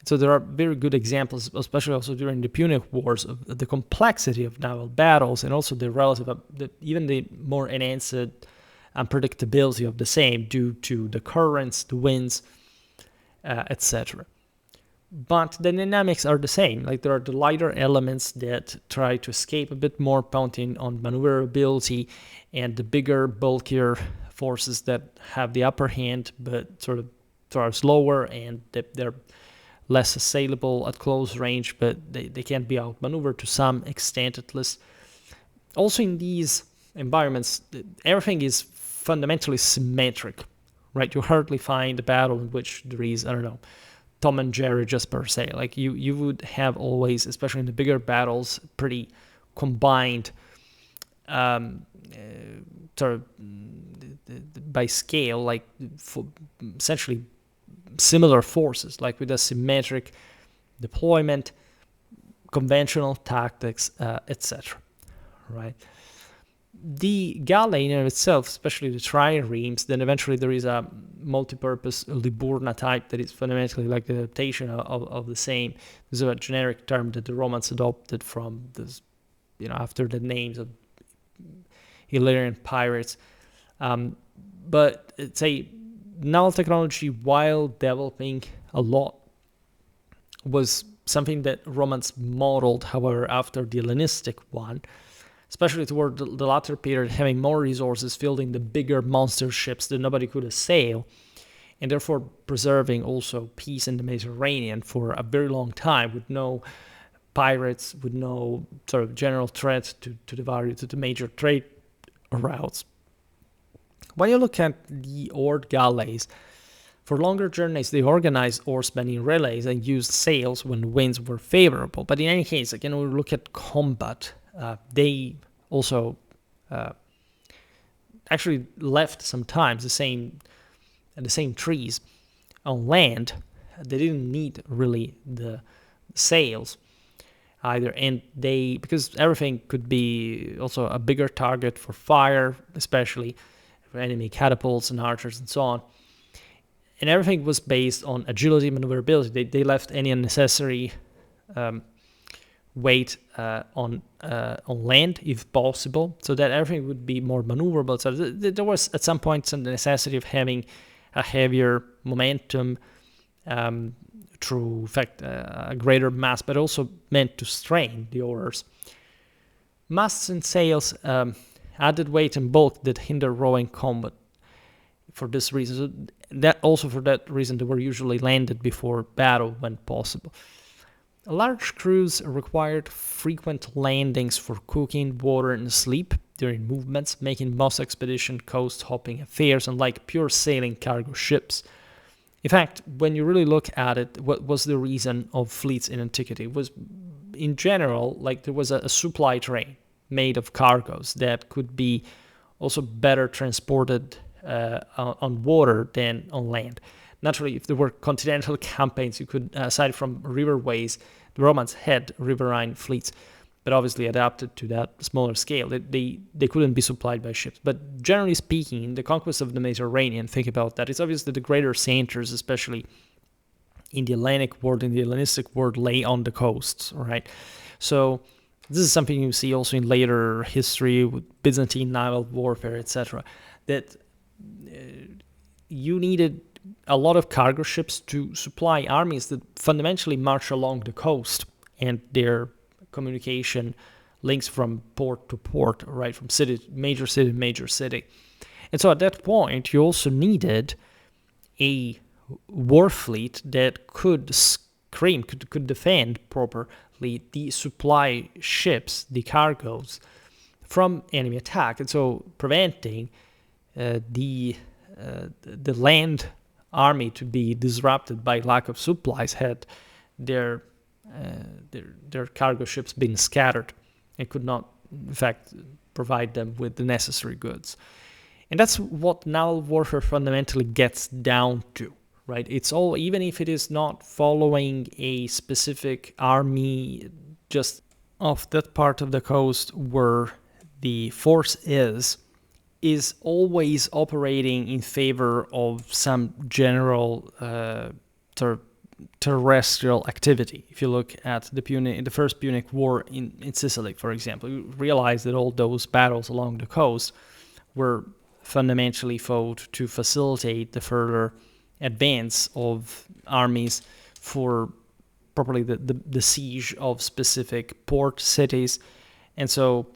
So there are very good examples, especially also during the Punic Wars, of the complexity of naval battles and also the relative, even the more enhanced unpredictability of the same due to the currents, the winds, etc. But the dynamics are the same. Like there are the lighter elements that try to escape a bit more, counting on maneuverability, and the bigger, bulkier forces that have the upper hand but sort of are slower and they're less assailable at close range, but they can be outmaneuvered to some extent at least. Also in these environments, everything is fundamentally symmetric, right? You hardly find a battle in which there is, I don't know, Tom and Jerry just per se. Like you would have always, especially in the bigger battles, pretty combined sort of by scale, like essentially similar forces, like with a symmetric deployment, conventional tactics, etc. Right? The galley in itself, especially the triremes, then eventually there is a multi-purpose Liburna type that is fundamentally like the adaptation of the same. This is a generic term that the Romans adopted from this, after the names of Illyrian pirates. But it's a naval technology, while developing a lot, was something that Romans modeled, however, after the Hellenistic one, especially toward the latter period, having more resources, fielding the bigger monster ships that nobody could assail, and therefore preserving also peace in the Mediterranean for a very long time, with no pirates, with no sort of general threat to the major trade routes. When you look at the oared galleys, for longer journeys, they organized oarsmen in relays and used sails when winds were favorable. But in any case, again, when we look at combat, they also actually left sometimes the same the same trees on land, they didn't need really the sails either, and because everything could be also a bigger target for fire, especially for enemy catapults and archers and so on. And everything was based on agility, maneuverability. They left any unnecessary weight on land if possible, so that everything would be more maneuverable. So there was at some point some necessity of having a heavier momentum through, in fact, a greater mass, but also meant to strain the oars. Masts and sails added weight and bulk that hinder rowing combat. For this reason, for that reason, they were usually landed before battle when possible. Large crews required frequent landings for cooking, water, and sleep during movements, making most expedition coast-hopping affairs unlike pure sailing cargo ships. In fact, when you really look at it, what was the reason of fleets in antiquity? It was, in general, like there was a supply train made of cargoes that could be also better transported on water than on land. Naturally, if there were continental campaigns, you could, aside from riverways, the Romans had riverine fleets, but obviously adapted to that smaller scale. They couldn't be supplied by ships. But generally speaking, the conquest of the Mediterranean, think about that, it's obvious that the greater centers, especially in the Hellenic world, in the Hellenistic world, lay on the coasts, right? So this is something you see also in later history with Byzantine naval warfare, etc., that you needed a lot of cargo ships to supply armies that fundamentally march along the coast and their communication links from port to port, right, from major city. And so at that point, you also needed a war fleet that could could defend properly the supply ships, the cargoes, from enemy attack, and so preventing the land army to be disrupted by lack of supplies had their cargo ships been scattered and could not, in fact, provide them with the necessary goods. And that's what naval warfare fundamentally gets down to, right? It's all, even if it is not following a specific army just off that part of the coast where the force is always operating in favor of some general terrestrial activity. If you look at the First Punic War in Sicily, for example, you realize that all those battles along the coast were fundamentally fought to facilitate the further advance of armies for properly the siege of specific port cities. And so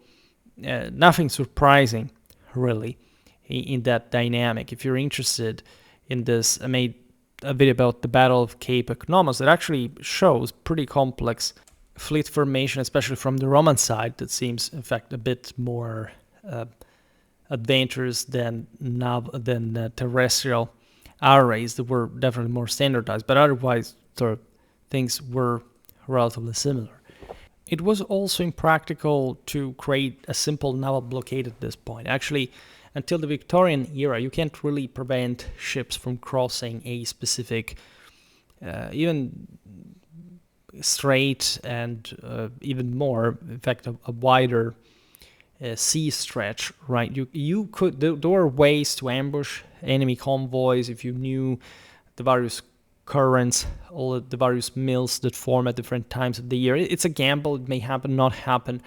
nothing surprising, really, in that dynamic. If you're interested in this, I made a video about the Battle of Cape Economos that actually shows pretty complex fleet formation, especially from the Roman side, that seems, in fact, a bit more adventurous than terrestrial arrays that were definitely more standardized, but otherwise things were relatively similar. It was also impractical to create a simple naval blockade at this point. Actually, until the Victorian era, you can't really prevent ships from crossing a specific, even straight and even more, in fact, a wider sea stretch, right? You could, there were ways to ambush enemy convoys if you knew the various currents, all the various mills that form at different times of the year. It's a gamble. It may happen, not happen.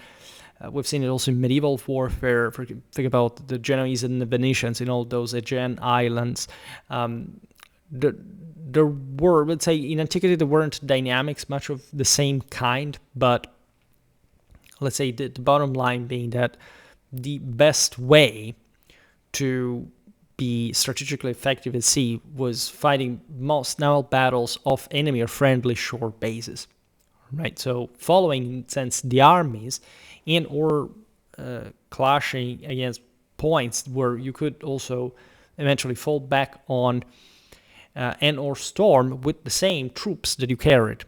We've seen it also in medieval warfare. Think about the Genoese and the Venetians in all those Aegean islands. There were, let's say, in antiquity, there weren't dynamics much of the same kind, but let's say the bottom line being that the best way to be strategically effective at sea was fighting most naval battles off enemy or friendly shore bases, right? So following, in a sense, the armies and or clashing against points where you could also eventually fall back on and or storm with the same troops that you carried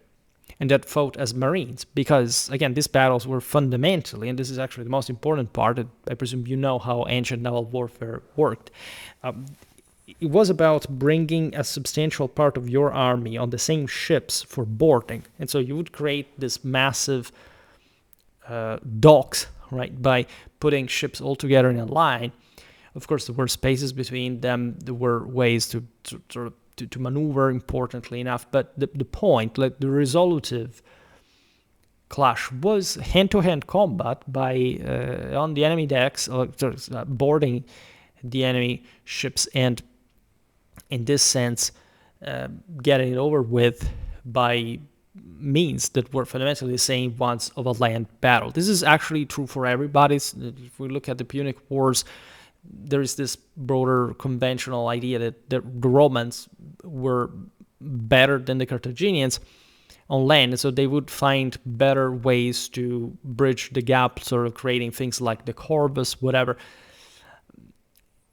and that fought as marines, because again, these battles were fundamentally, and this is actually the most important part, I presume you know how ancient naval warfare worked, it was about bringing a substantial part of your army on the same ships for boarding. And so you would create this massive docks, right, by putting ships all together in a line. Of course, there were spaces between them. There were ways to maneuver, importantly enough. But the point, like the resolutive clash, was hand-to-hand combat by on the enemy decks, or boarding the enemy ships, and in this sense, getting it over with by means that were fundamentally the same ones of a land battle. This is actually true for everybody. If we look at the Punic Wars, there is this broader conventional idea that the Romans were better than the Carthaginians on land, and so they would find better ways to bridge the gap, sort of creating things like the corvus, whatever.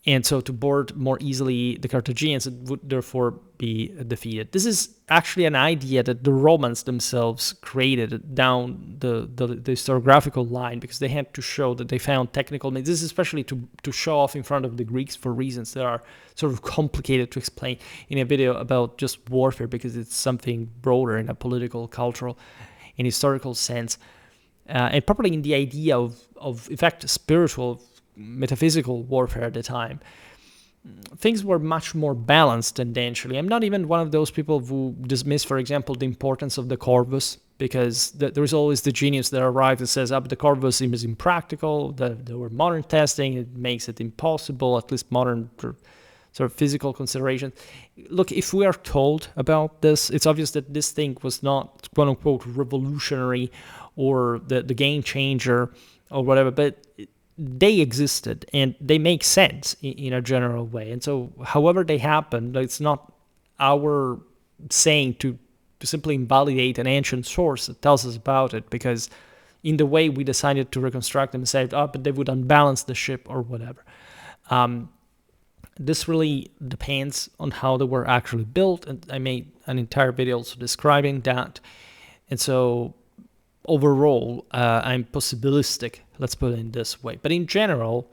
And so to board more easily the Carthaginians would therefore be defeated. This is actually an idea that the Romans themselves created down the historiographical line, because they had to show that they found technical means. This is especially to show off in front of the Greeks for reasons that are sort of complicated to explain in a video about just warfare, because it's something broader in a political, cultural, and historical sense. And probably in the idea of in fact, spiritual, metaphysical warfare at the time, things were much more balanced tendentially. I'm not even one of those people who dismiss, for example, the importance of the corvus, because there is always the genius that arrives and says, but the corvus is impractical, there were modern testing, it makes it impossible, at least modern sort of physical considerations. Look, if we are told about this, it's obvious that this thing was not, quote-unquote, revolutionary or the game changer or whatever, but they existed and they make sense in a general way. And so however they happened, it's not our saying to simply invalidate an ancient source that tells us about it, because in the way we decided to reconstruct them and say, but they would unbalance the ship or whatever. This really depends on how they were actually built, and I made an entire video also describing that. And so overall, I'm possibilistic, let's put it in this way. But in general,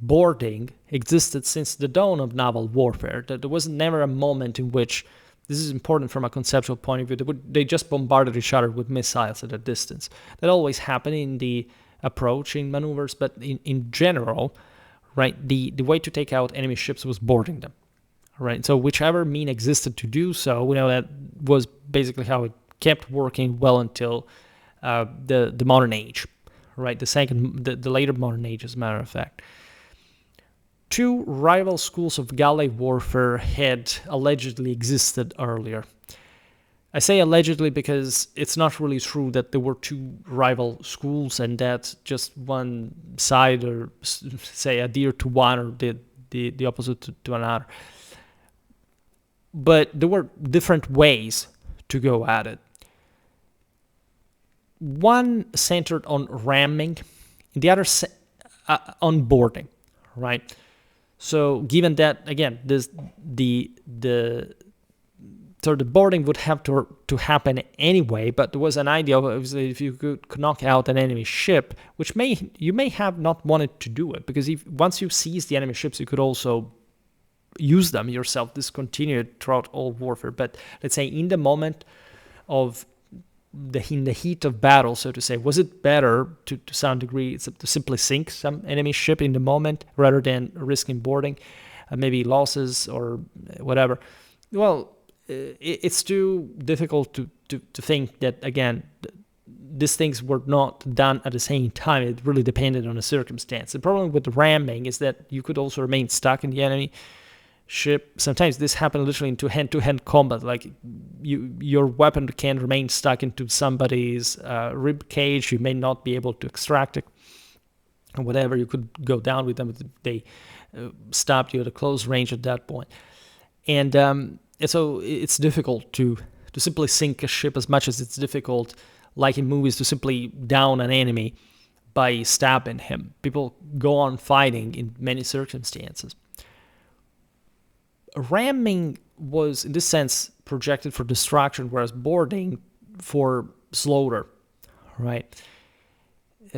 boarding existed since the dawn of naval warfare. There was never a moment in which, this is important from a conceptual point of view, they just bombarded each other with missiles at a distance. That always happened in the approach, in maneuvers, but in general, right, the way to take out enemy ships was boarding them, right? So whichever mean existed to do so, we know that was basically how it kept working well until the modern age, right? The later modern age, as a matter of fact. Two rival schools of galley warfare had allegedly existed earlier. I say allegedly because it's not really true that there were two rival schools and that just one side, or say, adhered to one or did the opposite to another. But there were different ways to go at it. One centered on ramming, and the other on boarding, right? So given that, again, the boarding would have to happen anyway, but there was an idea of if you could knock out an enemy ship, which you may have not wanted to do it, because once you seize the enemy ships, you could also use them yourself, discontinued throughout all warfare. But let's say in the moment of in the heat of battle, so to say, was it better to some degree to simply sink some enemy ship in the moment rather than risking boarding, maybe losses or whatever? Well, it's too difficult to think that, again, these things were not done at the same time. It really depended on the circumstance. The problem with ramming is that you could also remain stuck in the enemy ship. Sometimes this happened literally into hand-to-hand combat. Like your weapon can remain stuck into somebody's rib cage. You may not be able to extract it, or whatever. You could go down with them if they stopped you at a close range at that point. And so it's difficult to simply sink a ship, as much as it's difficult, like in movies, to simply down an enemy by stabbing him. People go on fighting in many circumstances. Ramming was, in this sense, projected for destruction, whereas boarding for slaughter, right?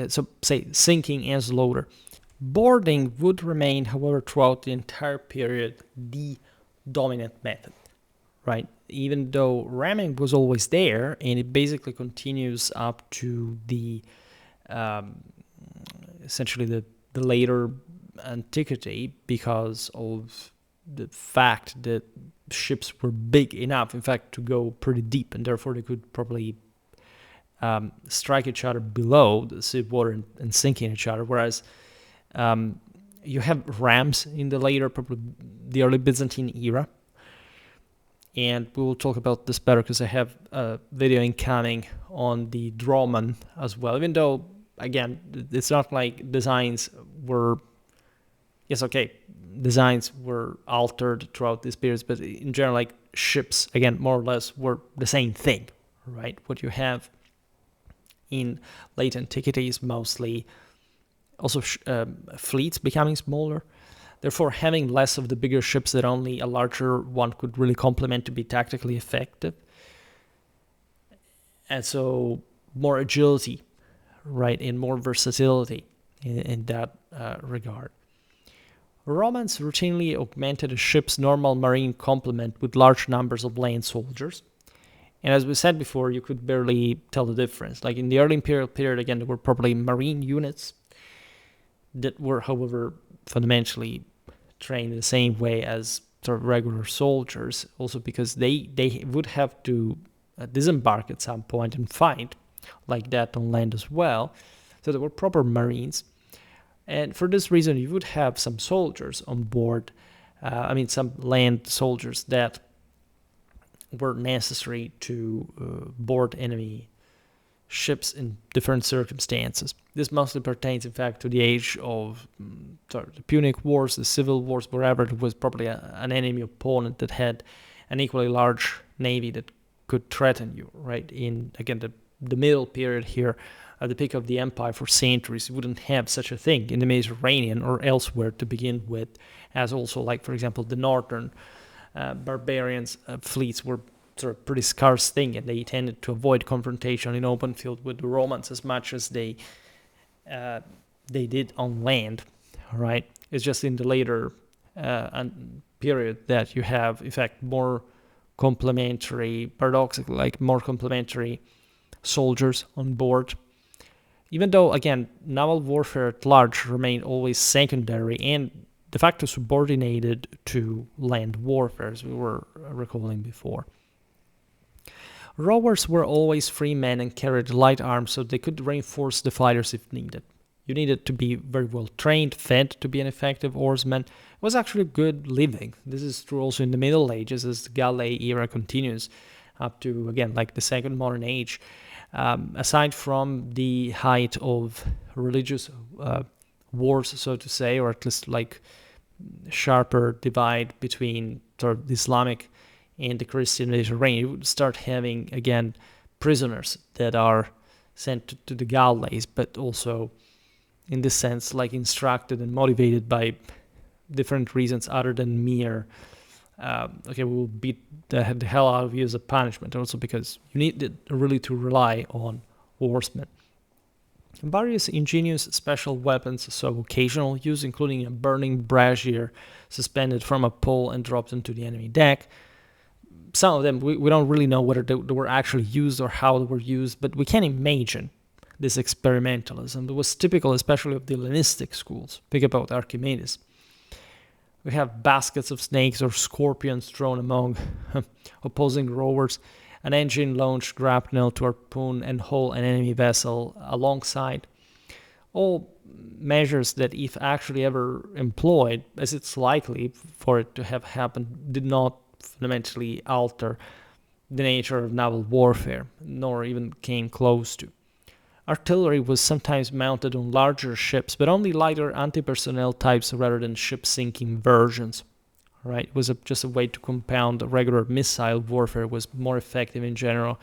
So, say, sinking and slaughter. Boarding would remain, however, throughout the entire period, the dominant method, right? Even though ramming was always there, and it basically continues up to the essentially the later antiquity, because of the fact that ships were big enough, in fact, to go pretty deep, and therefore they could probably strike each other below the sea water and sink in each other. Whereas you have rams in the later, probably the early Byzantine era. And we will talk about this better because I have a video incoming on the drawman as well. Even though, again, it's not like designs were, yes, okay, designs were altered throughout these periods, but in general, like ships, again, more or less were the same thing, right? What you have in late antiquity is mostly also fleets becoming smaller. Therefore, having less of the bigger ships that only a larger one could really complement to be tactically effective. And so more agility, right, and more versatility in that regard. Romans routinely augmented a ship's normal marine complement with large numbers of land soldiers. And as we said before, you could barely tell the difference. Like in the early imperial period, again, there were probably marine units that were, however, fundamentally trained in the same way as sort of regular soldiers, also because they would have to disembark at some point and fight like that on land as well. So there were proper marines. And for this reason, you would have some soldiers on board, some land soldiers that were necessary to board enemy ships in different circumstances. This mostly pertains, in fact, to the age of the Punic Wars, the Civil Wars, wherever there was probably an enemy opponent that had an equally large navy that could threaten you, right? In, again, the middle period here, at the peak of the empire for centuries, you wouldn't have such a thing in the Mediterranean or elsewhere to begin with, as also, like, for example, the northern barbarians' fleets were sort of pretty scarce thing, and they tended to avoid confrontation in open field with the Romans as much as they did on land, right? It's just in the later period that you have, in fact, more complementary, paradoxically, like more complementary soldiers on board. Even though, again, naval warfare at large remained always secondary and de facto subordinated to land warfare, as we were recalling before. Rowers were always free men and carried light arms so they could reinforce the fighters if needed. You needed to be very well trained, fed to be an effective oarsman. It was actually a good living. This is true also in the Middle Ages as the Galley era continues up to, again, like the Second Modern Age. Aside from the height of religious wars, so to say, or at least like sharper divide between sort of the Islamic and the Christian Mediterranean, you would start having, again, prisoners that are sent to the galleys, but also, in this sense, like instructed and motivated by different reasons other than mere, we will beat the hell out of you as a punishment, also because you need really to rely on oarsmen. Various ingenious special weapons saw occasional use, including a burning brazier suspended from a pole and dropped into the enemy deck. Some of them, we don't really know whether they were actually used or how they were used, but we can imagine this experimentalism that was typical especially of the Hellenistic schools. Think about Archimedes. We have baskets of snakes or scorpions thrown among opposing rowers, an engine-launched grapnel to harpoon and hull an enemy vessel alongside. All measures that, if actually ever employed, as it's likely for it to have happened, did not fundamentally alter the nature of naval warfare, nor even came close to. Artillery was sometimes mounted on larger ships, but only lighter anti-personnel types rather than ship-sinking versions. Right? It was just a way to compound regular missile warfare. It was more effective in general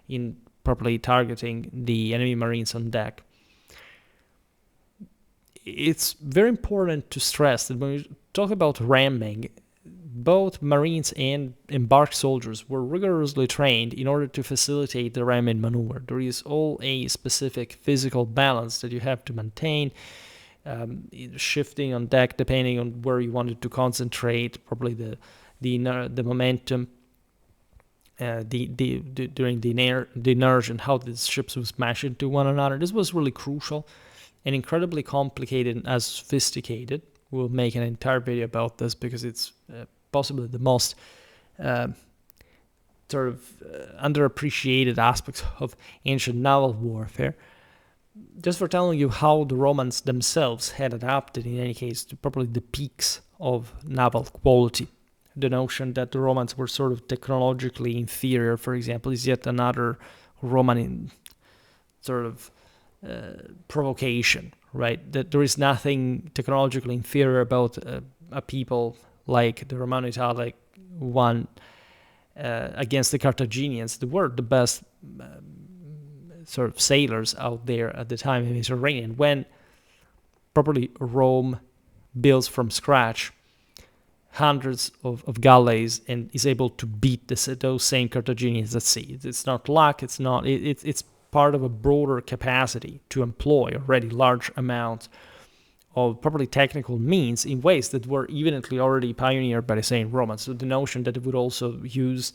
in properly targeting the enemy marines on deck. It's very important to stress that when we talk about ramming, both marines and embarked soldiers were rigorously trained in order to facilitate the ramming maneuver. There is all a specific physical balance that you have to maintain. shifting on deck depending on where you wanted to concentrate, probably the momentum, during the inertia, and how these ships would smash into one another. This was really crucial and incredibly complicated and as sophisticated. We'll make an entire video about this because it's possibly the most underappreciated aspects of ancient naval warfare. Just for telling you how the Romans themselves had adapted, in any case, to probably the peaks of naval quality. The notion that the Romans were sort of technologically inferior, for example, is yet another Roman provocation, right? That there is nothing technologically inferior about a people like the Romano-Italic one against the Carthaginians. They were the best sort of sailors out there at the time in the Mediterranean, when probably Rome builds from scratch hundreds of galleys and is able to beat those same Carthaginians at sea. It's not luck, it's part of a broader capacity to employ already large amounts of probably technical means in ways that were evidently already pioneered by the same Romans. So the notion that it would also use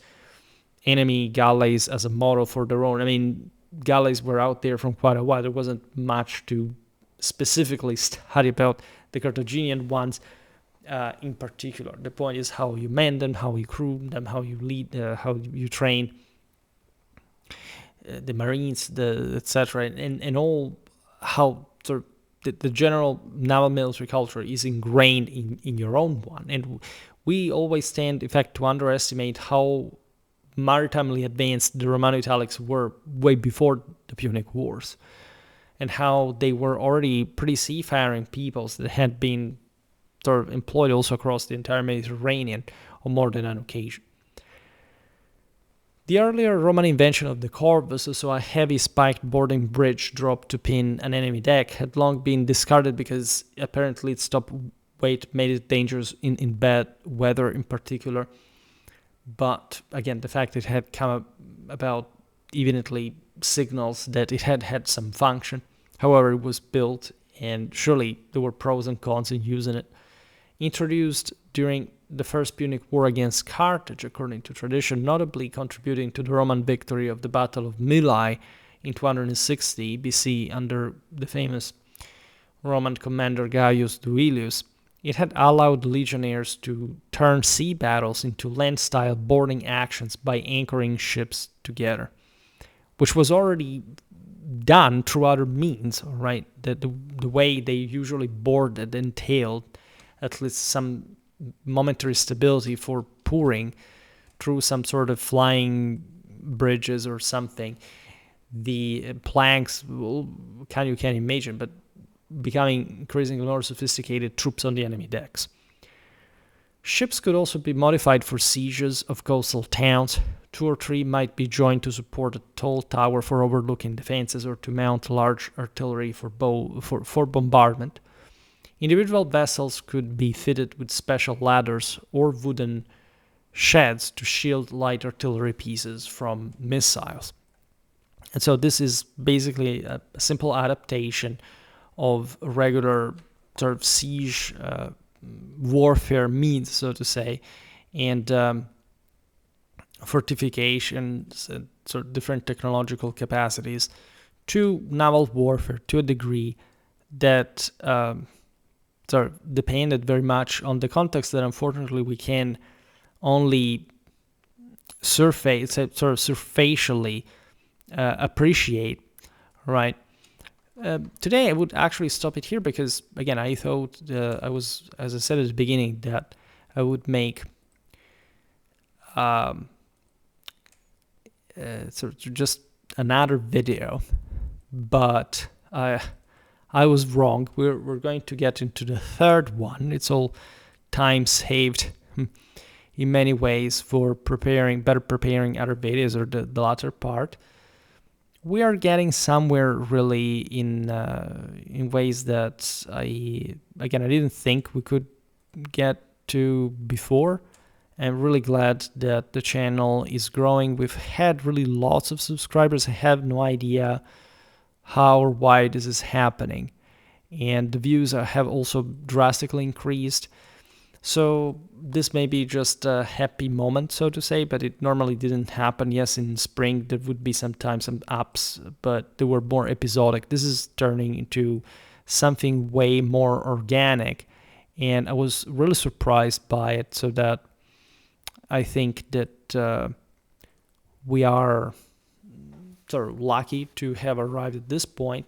enemy galleys as a model for their own, I mean, galleys were out there from quite a while. There wasn't much to specifically study about the Carthaginian ones in particular. The point is how you man them, how you crew them, how you lead, how you train the Marines, etc., and all how sort of the general naval military culture is ingrained in your own one. And we always tend, in fact, to underestimate how maritimely advanced the Romano-Italics were way before the Punic Wars, and how they were already pretty seafaring peoples that had been sort of employed also across the entire Mediterranean on more than an occasion. The earlier Roman invention of the corvus, so a heavy spiked boarding bridge dropped to pin an enemy deck, had long been discarded because apparently its top weight made it dangerous in bad weather in particular. But again, the fact it had come about evidently signals that it had some function. However, it was built, and surely there were pros and cons in using it. Introduced during the First Punic War against Carthage, according to tradition, notably contributing to the Roman victory of the Battle of Mylae in 260 BC under the famous Roman commander Gaius Duilius, it had allowed legionnaires to turn sea battles into land-style boarding actions by anchoring ships together, which was already done through other means, right? The way they usually boarded entailed at least some momentary stability for pouring through some sort of flying bridges or something. The planks, you can imagine, but becoming increasingly more sophisticated troops on the enemy decks. Ships could also be modified for sieges of coastal towns. 2 or 3 might be joined to support a tall tower for overlooking defenses or to mount large artillery for bombardment. Individual vessels could be fitted with special ladders or wooden sheds to shield light artillery pieces from missiles. And so this is basically a simple adaptation of regular sort of siege warfare means, so to say, and fortifications and sort of different technological capacities to naval warfare to a degree that sort of depended very much on the context that unfortunately we can only superficially appreciate, right? Today I would actually stop it here because, again, I thought as I said at the beginning, that I would make sort of just another video, but I was wrong. We're going to get into the third one. It's all time saved in many ways for better preparing other videos, or the latter part. We are getting somewhere really in ways that I didn't think we could get to before. I'm really glad that the channel is growing. We've had really lots of subscribers. I have no idea how or why this is happening. and the views have also drastically increased. So this may be just a happy moment, so to say, but it normally didn't happen. Yes, in spring there would be sometimes some ups, but they were more episodic. This is turning into something way more organic, and I was really surprised by it. So that I think that we are sort of lucky to have arrived at this point.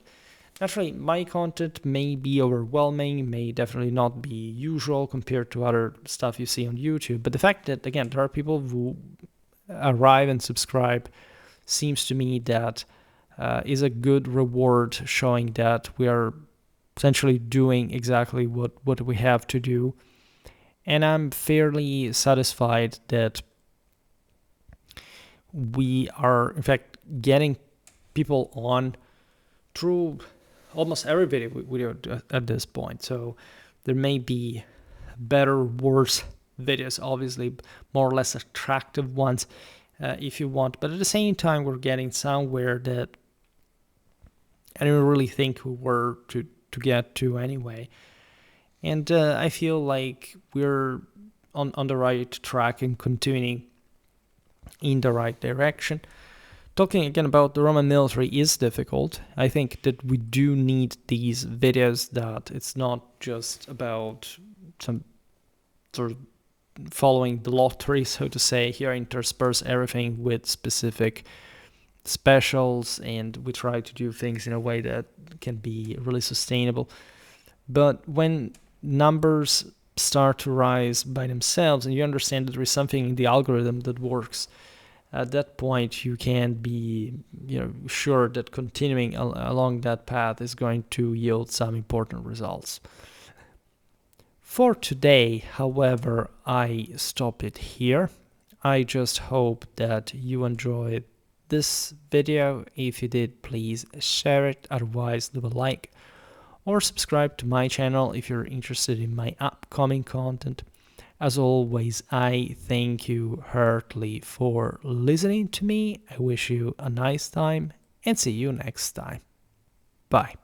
Naturally, my content may be overwhelming, may definitely not be usual compared to other stuff you see on YouTube, but the fact that, again, there are people who arrive and subscribe seems to me that is a good reward, showing that we are essentially doing exactly what we have to do. And I'm fairly satisfied that we are, in fact, getting people on through almost every video we do at this point. So there may be better, worse videos, obviously more or less attractive ones if you want, but at the same time we're getting somewhere that I don't really think we were to get to anyway. And I feel like we're on the right track and continuing in the right direction. Talking again about the Roman military is difficult. I think that we do need these videos, that it's not just about some sort of following the lottery, so to say. Here I intersperse everything with specific specials, and we try to do things in a way that can be really sustainable. But when numbers start to rise by themselves and you understand that there is something in the algorithm that works, at that point you can be sure that continuing along that path is going to yield some important results. For today, however, I stop it here. I just hope that you enjoyed this video. If you did, please share it. Otherwise, leave a like or subscribe to my channel if you're interested in my upcoming content. As always, I thank you heartily for listening to me. I wish you a nice time and see you next time. Bye.